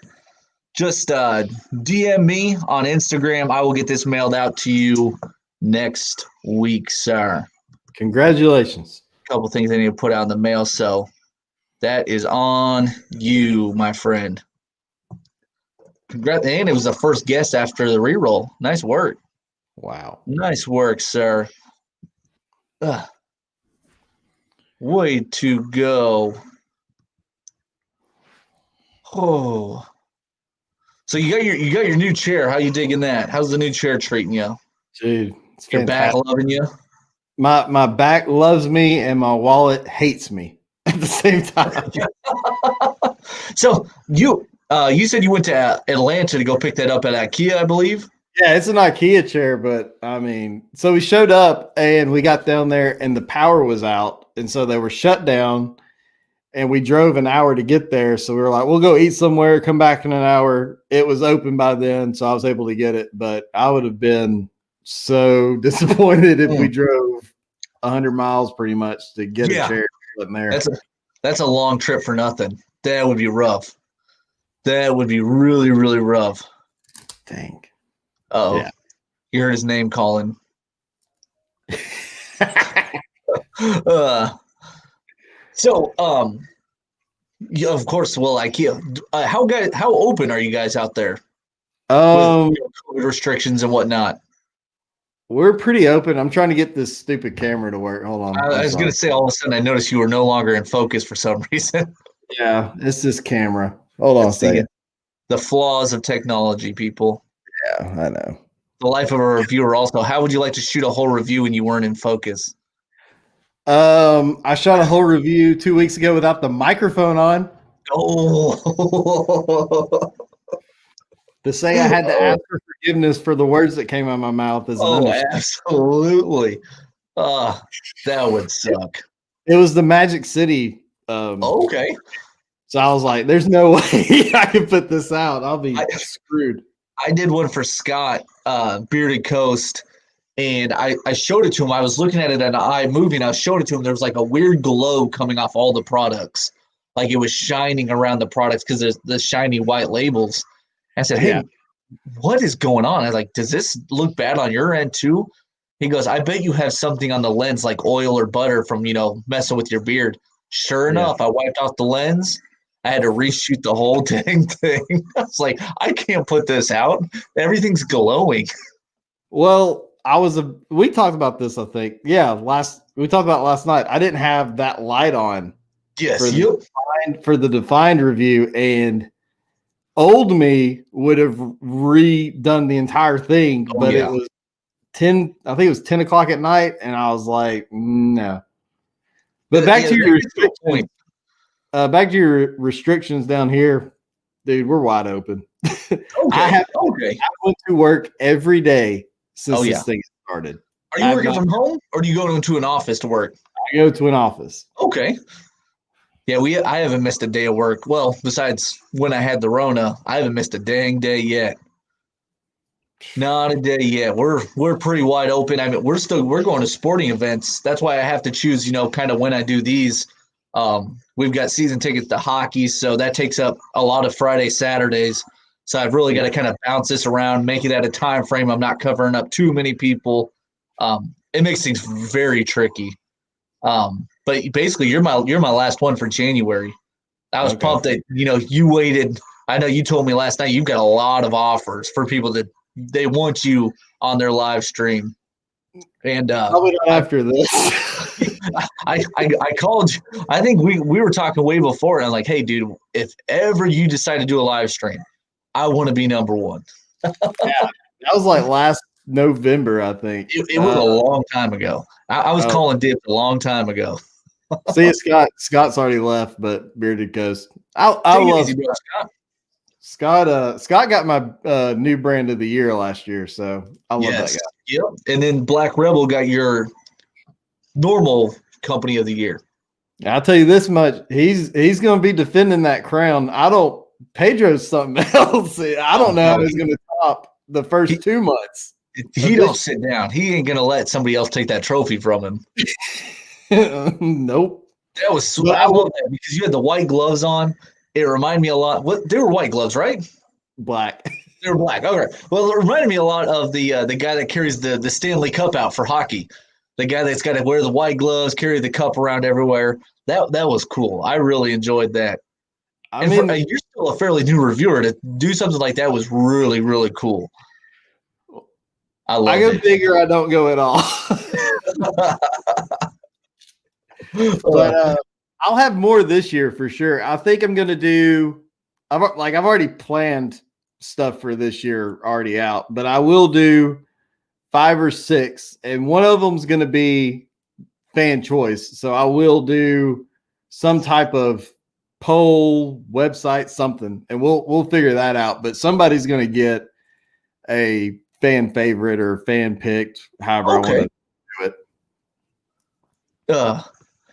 just DM me on Instagram, I will get this mailed out to you next week, sir. Congratulations. A couple things I need to put out in the mail, so that is on you, my friend. Congrats. And it was the first guess after the reroll. Nice work. Wow. Nice work, sir. Way to go. Oh. So you got your new chair. How you digging that? How's the new chair treating you? Dude, it's your fantastic. back loving you? My back loves me and my wallet hates me at the same time. So you said you went to Atlanta to go pick that up at IKEA, I believe? Yeah, it's an IKEA chair, but I mean, so we showed up and we got down there and the power was out. And so they were shut down and we drove an hour to get there. So we were like, we'll go eat somewhere, come back in an hour. It was open by then, so I was able to get it. But I would have been so disappointed if we drove 100 miles pretty much to get a chair there. That's a long trip for nothing. That would be rough. That would be really, really rough. Dang. Oh, yeah. You heard his name calling. Yeah, of course. Well, IKEA. How open are you guys out there? With COVID restrictions and whatnot. We're pretty open. I'm trying to get this stupid camera to work. Hold on. I was going to say, all of a sudden, I noticed you were no longer in focus for some reason. Yeah, it's this camera. Hold on a second. The flaws of technology, people. Yeah, I know. The life of a reviewer also. How would you like to shoot a whole review when you weren't in focus? I shot a whole review 2 weeks ago without the microphone on. Oh. To say I had to ask for forgiveness for the words that came out of my mouth is absolutely. That would suck. It was the Magic City. Okay. So I was like, there's no way I can put this out. I'll be screwed. I did one for Scott, Bearded Coast, and I showed it to him. I was looking at it on iMovie, and I showed it to him. There was like a weird glow coming off all the products. Like it was shining around the products because there's the shiny white labels. I said, hey, what is going on? I was like, does this look bad on your end too? He goes, I bet you have something on the lens like oil or butter from, messing with your beard. Sure enough, I wiped off the lens. I had to reshoot the whole dang thing. I was like, I can't put this out. Everything's glowing. Well, we talked about this, I think. Yeah, we talked about it last night. I didn't have that light on. Yes, for the Defined review, and old me would have redone the entire thing, but it was 10. I think it was 10 o'clock at night, and I was like, no. But back to your restrictions. Back to your restrictions down here, dude. We're wide open. I went to work every day since this thing started. Are you working from home, or do you go into an office to work? I go to an office. Okay. Yeah, I haven't missed a day of work. Well, besides when I had the Rona, I haven't missed a dang day yet. Not a day yet. We're pretty wide open. I mean, we're going to sporting events. That's why I have to choose, kind of when I do these. We've got season tickets to hockey, so that takes up a lot of Friday, Saturdays. So I've really got to kind of bounce this around, make it at a time frame I'm not covering up too many people. It makes things very tricky. But basically, you're my last one for January. I was pumped that you waited. I know you told me last night you've got a lot of offers for people that they want you on their live stream. And probably not after this. I called you. I think we were talking way before, and I'm like, hey, dude, if ever you decide to do a live stream, I want to be number one. Yeah, that was like last November, I think. It was a long time ago. I was calling dibs a long time ago. See, Scott's already left, but Bearded Coast. I love easy, bro, Scott. Scott got my new brand of the year last year, so I love that guy. Yep. And then Black Rebel got your normal company of the year. I'll tell you this much: he's going to be defending that crown. Pedro's something else. I don't know how he's going to top the first 2 months. He don't sit down. He ain't going to let somebody else take that trophy from him. Nope. That was sweet. I love that because you had the white gloves on. It reminded me a lot. They were white gloves, right? Black. They were black. Okay. Well, it reminded me a lot of the guy that carries the Stanley Cup out for hockey. The guy that's got to wear the white gloves, carry the cup around everywhere. That was cool. I really enjoyed that. You're still a fairly new reviewer. To do something like that was really, really cool. I go figure I don't go at all. But I'll have more this year for sure. I think I'm going to do – I've already planned stuff for this year already out, but I will do 5 or 6, and one of them is going to be fan choice. So I will do some type of poll, website, something, and we'll figure that out. But somebody's going to get a fan favorite or fan picked, however I want to do it.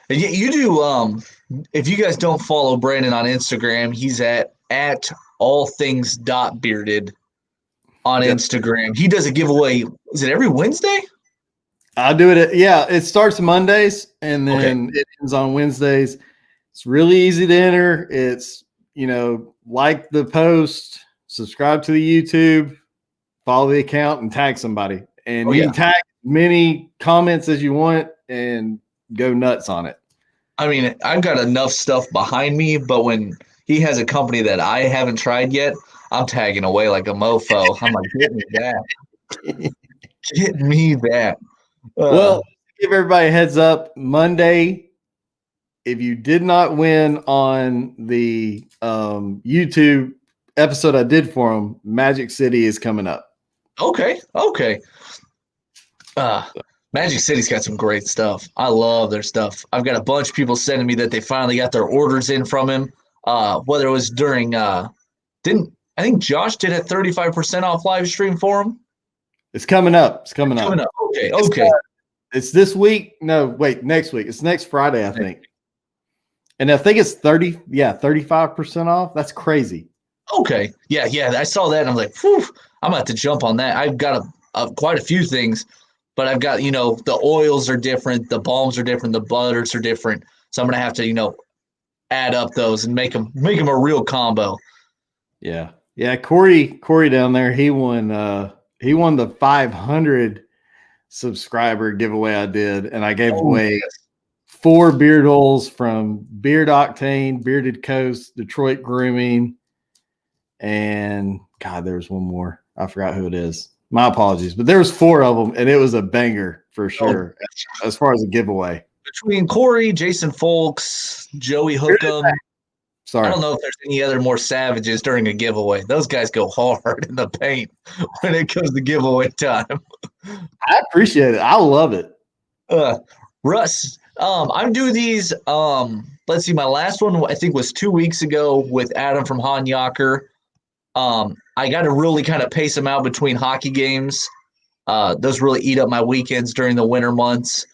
You do. If you guys don't follow Brandon on Instagram, he's at allthings.bearded on Instagram. He does a giveaway. Is it every Wednesday? I do it. It starts Mondays and then it ends on Wednesdays. It's really easy to enter. It's, like the post, subscribe to the YouTube, follow the account, and tag somebody. And you can tag many comments as you want and go nuts on it. I mean, I've got enough stuff behind me, but when he has a company that I haven't tried yet, I'm tagging away like a mofo. I'm like, get me that. Get me that. Well, give everybody a heads up. Monday, if you did not win on the YouTube episode I did for him, Magic City is coming up. Okay. Magic City's got some great stuff. I love their stuff. I've got a bunch of people sending me that they finally got their orders in from him. Whether it was during I think Josh did a 35% off live stream for him. It's coming up. Okay. It's this week. No, wait, next week. It's next Friday, I think. And I think it's 35% off. That's crazy. Okay. Yeah. I saw that and I'm like, whew, I'm about to jump on that. I've got quite a few things. But I've got, the oils are different, the balms are different, the butters are different. So I'm going to have to, add up those and make them a real combo. Yeah. Corey down there, he won the 500 subscriber giveaway I did. And I gave away 4 beard oils from Beard Octane, Bearded Coast, Detroit Grooming. And God, there was one more. I forgot who it is. My apologies, but there was 4 of them, and it was a banger for sure as far as a giveaway. Between Corey, Jason Folks, Joey Hookham. Sorry. I don't know if there's any other more savages during a giveaway. Those guys go hard in the paint when it comes to giveaway time. I appreciate it. I love it. Russ, I'm doing these. Let's see, my last one I think was 2 weeks ago with Adam from Hanyaker. I got to really kind of pace them out between hockey games. Those really eat up my weekends during the winter months,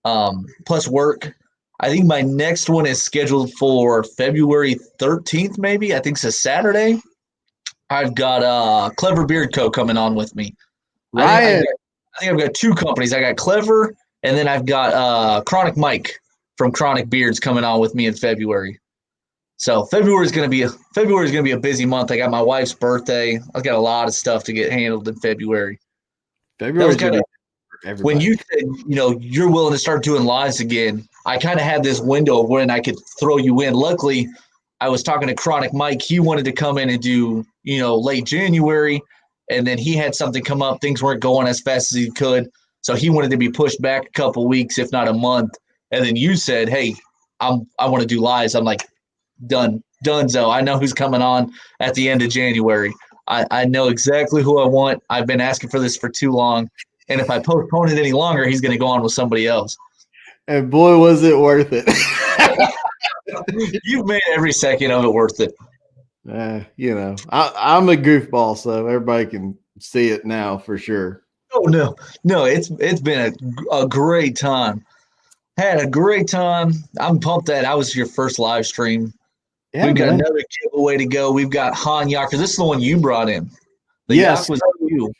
plus work. I think my next one is scheduled for February 13th, maybe. I think it's a Saturday. I've got Clever Beard Co. coming on with me. I think I've got 2 companies. I got Clever, and then I've got Chronic Mike from Chronic Beards coming on with me in February. So February is going to be a busy month. I got my wife's birthday. I've got a lot of stuff to get handled in February. When you said, you're willing to start doing lives again, I kind of had this window of when I could throw you in. Luckily, I was talking to Chronic Mike. He wanted to come in and do, late January, and then he had something come up. Things weren't going as fast as he could. So he wanted to be pushed back a couple weeks, if not a month. And then you said, hey, I want to do lives. I'm like, Dunzo. I know who's coming on at the end of January. I know exactly who I want. I've been asking for this for too long. And if I postpone it any longer, he's going to go on with somebody else. And boy, was it worth it. You've made every second of it worth it. I'm a goofball, so everybody can see it now for sure. Oh no, it's been a great time. Had a great time. I'm pumped that I was your first live stream. Yeah, We've got man. another giveaway to go. We've got Han Yakker. This is the one you brought in. The Yes. Yak was you.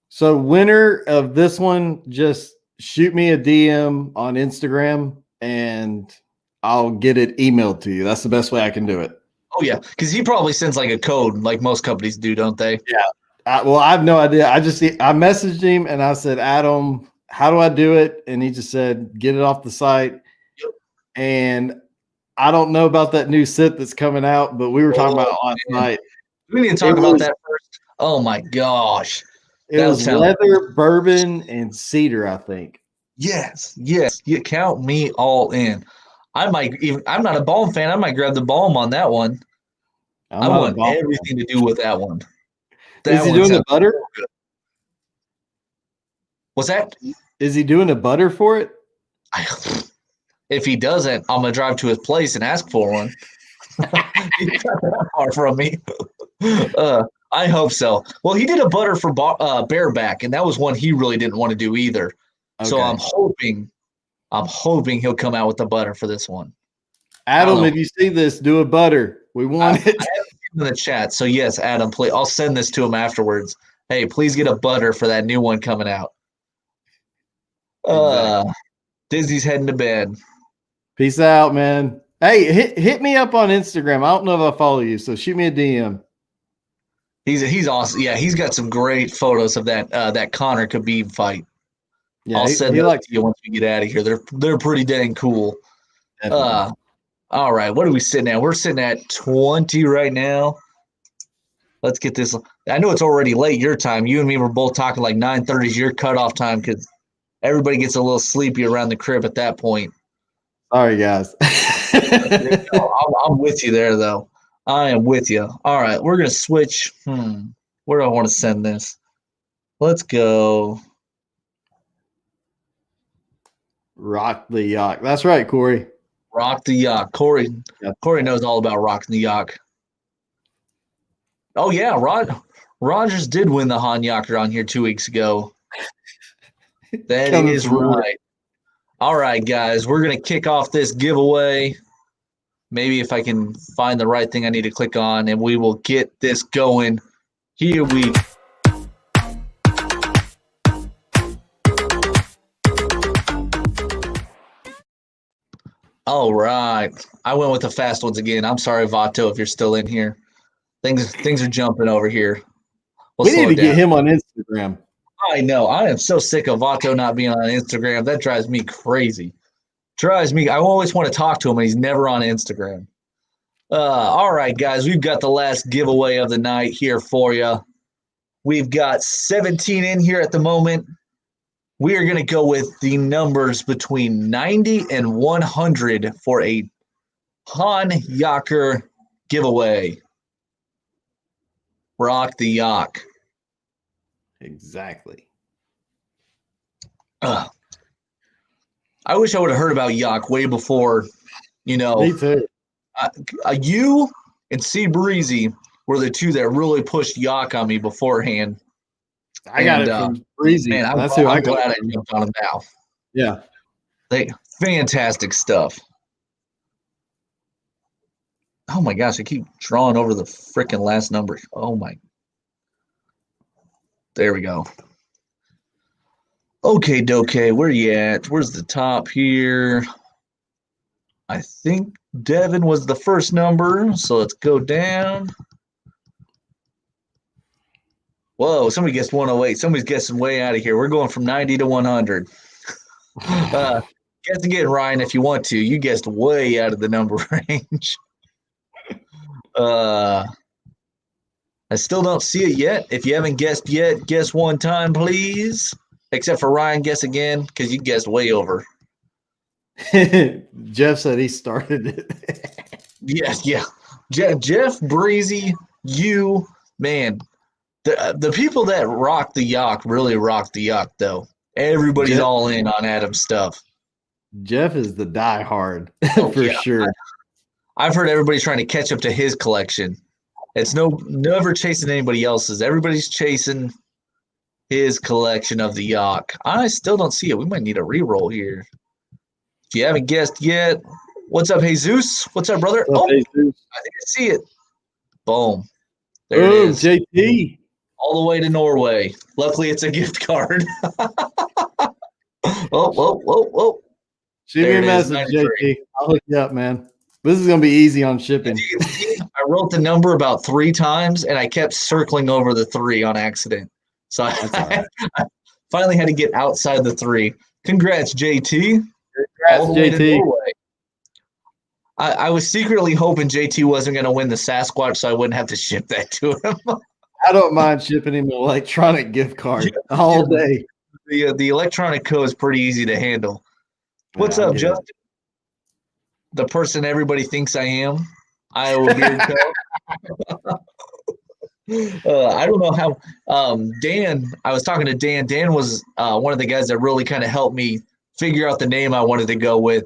So winner of this one, just shoot me a DM on Instagram and I'll get it emailed to you. That's the best way I can do it. Oh yeah, because he probably sends like a code, like most companies do, don't they? Yeah. I have no idea. I messaged him and I said, Adam, how do I do it? And he just said, get it off the site. Yep. And I don't know about that new sit that's coming out, but we were talking about it last night. We need to talk about that first. Oh my gosh. It was leather, bourbon, and cedar, I think. Yes. You count me all in. I'm not a Balm fan. I might grab the Balm on that one. I want everything to do with that one. Is he doing the butter? What's that? Is he doing a butter for it? If he doesn't, I'm gonna drive to his place and ask for one. He's not that far from me. I hope so. Well, he did a butter for bareback, and that was one he really didn't want to do either. Okay. So I'm hoping he'll come out with the butter for this one. Adam, if you see this, do a butter. We want it. I have in the chat. So yes, Adam, please. I'll send this to him afterwards. Hey, please get a butter for that new one coming out. Exactly. Disney's heading to bed. Peace out, man. Hey, hit me up on Instagram. I don't know if I follow you, so shoot me a DM. He's awesome. Yeah, he's got some great photos of that Conor Khabib fight. Yeah, I'll send them to you once we get out of here. They're pretty dang cool. Definitely. All right, what are we sitting at? We're sitting at 20 right now. Let's get this. I know it's already late your time. You and me were both talking like 9:30 is your cutoff time because everybody gets a little sleepy around the crib at that point. Sorry, guys. I'm with you there, though. I am with you. All right, we're going to switch. Where do I want to send this? Let's go. Rock the Yak. That's right, Corey. Rock the Yak. Corey knows all about rocking the Yak. Oh, yeah. Rogers did win the Han Yakker on here 2 weeks ago. That is right. All right, guys. We're going to kick off this giveaway. Maybe if I can find the right thing I need to click on, and we will get this going. Here we All right. I went with the fast ones again. I'm sorry, Vato, if you're still in here. Things are jumping over here. We need to get him on Instagram. I know. I am so sick of Vato not being on Instagram. That drives me crazy. I always want to talk to him, and he's never on Instagram. All right, guys. We've got the last giveaway of the night here for you. We've got 17 in here at the moment. We are going to go with the numbers between 90 and 100 for a Han Yakker giveaway. Rock the Yak. Exactly. I wish I would have heard about Yak way before, Me too. You and C Breezy were the two that really pushed Yak on me beforehand. I got it from Breezy. Man, I'm glad I jumped on him now. Yeah. Fantastic stuff. Oh my gosh, I keep drawing over the freaking last number. Oh my. There we go. Okay, Doke, where you at? Where's the top here? I think Devin was the first number, so let's go down. Whoa, somebody guessed 108. Somebody's guessing way out of here. We're going from 90 to 100. Guess again, Ryan, if you want to. You guessed way out of the number range. I still don't see it yet. If you haven't guessed yet, guess one time, please. Except for Ryan, guess again, because you guessed way over. Jeff said he started it. Yes, yeah. Jeff, Breezy, you, man. The people that rock the Yak really rock the Yak, though. Everybody's all in on Adam's stuff. Jeff is the diehard Oh, for yeah. sure. I've heard everybody's trying to catch up to his collection. It's never chasing anybody else's. Everybody's chasing his collection of the Yak. I still don't see it. We might need a re-roll here. If you haven't guessed yet, what's up, Jesus? What's up, brother? What's up, Jesus? I think I see it. Boom. There Boom, it is. JT. All the way to Norway. Luckily, it's a gift card. Whoa. Shoot me a message, JT. I'll hook you up, man. This is going to be easy on shipping. I wrote the number about 3 times, and I kept circling over the 3 on accident. So I finally had to get outside the 3. Congrats, JT. Congrats, all the way to Norway. I was secretly hoping JT wasn't going to win the Sasquatch, so I wouldn't have to ship that to him. I don't mind shipping him an electronic gift card all day. The electronic code is pretty easy to handle. What's up, Justin? The person everybody thinks I am, Iowa Beard Co. I don't know how Dan, I was talking to Dan. Dan was one of the guys that really kind of helped me figure out the name I wanted to go with,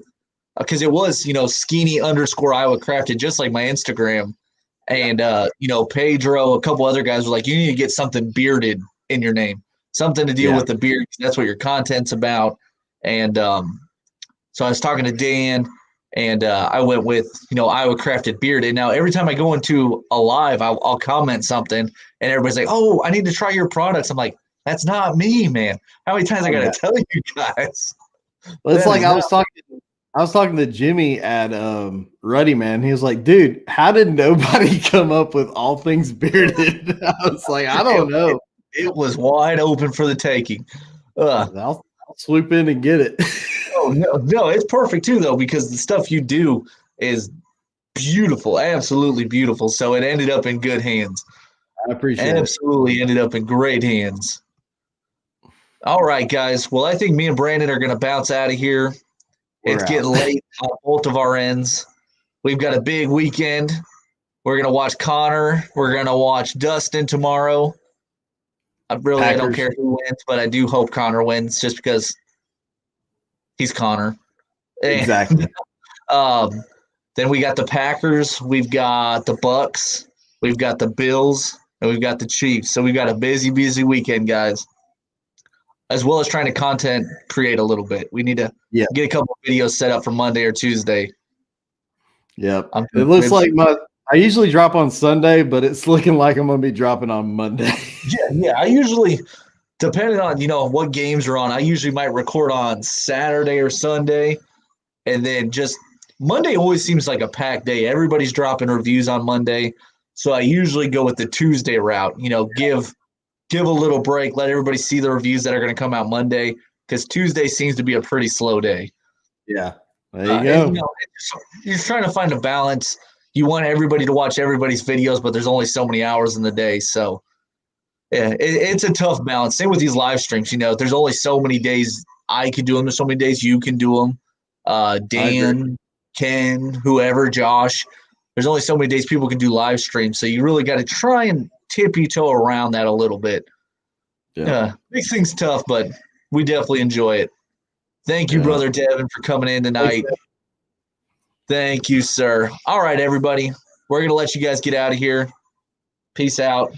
because it was, Skeeny _ Iowa Crafted, just like my Instagram. And, Pedro, a couple other guys were like, you need to get something bearded in your name, something to deal with the beard. That's what your content's about. And so I was talking to Dan, and I went with, Iowa Crafted Bearded. Now, every time I go into a live, I'll comment something, and everybody's like, oh, I need to try your products. I'm like, that's not me, man. How many times I got to tell you guys? Well, it's like I was talking to Jimmy at Ruddy, man. He was like, dude, how did nobody come up with all things bearded? I was like, I don't know. It was wide open for the taking. I'll swoop in and get it. Oh, no, it's perfect too, though, because the stuff you do is beautiful, absolutely beautiful. So it ended up in good hands. I appreciate it. Absolutely ended up in great hands. All right, guys. Well, I think me and Brandon are going to bounce out of here. It's getting late on both of our ends. We've got a big weekend. We're going to watch Connor. We're going to watch Dustin tomorrow. I don't care who wins, but I do hope Connor wins just because he's Connor. Exactly. Then we got the Packers. We've got the Bucks. We've got the Bills. And we've got the Chiefs. So we've got a busy weekend, guys. As well as trying to content create a little bit. We need to get a couple of videos set up for Monday or Tuesday. Yep. It looks like I usually drop on Sunday, but it's looking like I'm going to be dropping on Monday. Yeah. I usually, depending on, what games are on, I usually might record on Saturday or Sunday. And then just Monday always seems like a packed day. Everybody's dropping reviews on Monday. So I usually go with the Tuesday route, give a little break, let everybody see the reviews that are going to come out Monday, because Tuesday seems to be a pretty slow day. Yeah, there you go. And, you're trying to find a balance. You want everybody to watch everybody's videos, but there's only so many hours in the day. So, yeah, it's a tough balance. Same with these live streams. There's only so many days I can do them. There's so many days you can do them. Dan, Ken, whoever, Josh. There's only so many days people can do live streams. So you really got to try and tip your toe around that a little bit. Yeah. Makes things tough, but we definitely enjoy it. Thank you, Brother Devin, for coming in tonight. Thank you, sir. All right, everybody. We're going to let you guys get out of here. Peace out.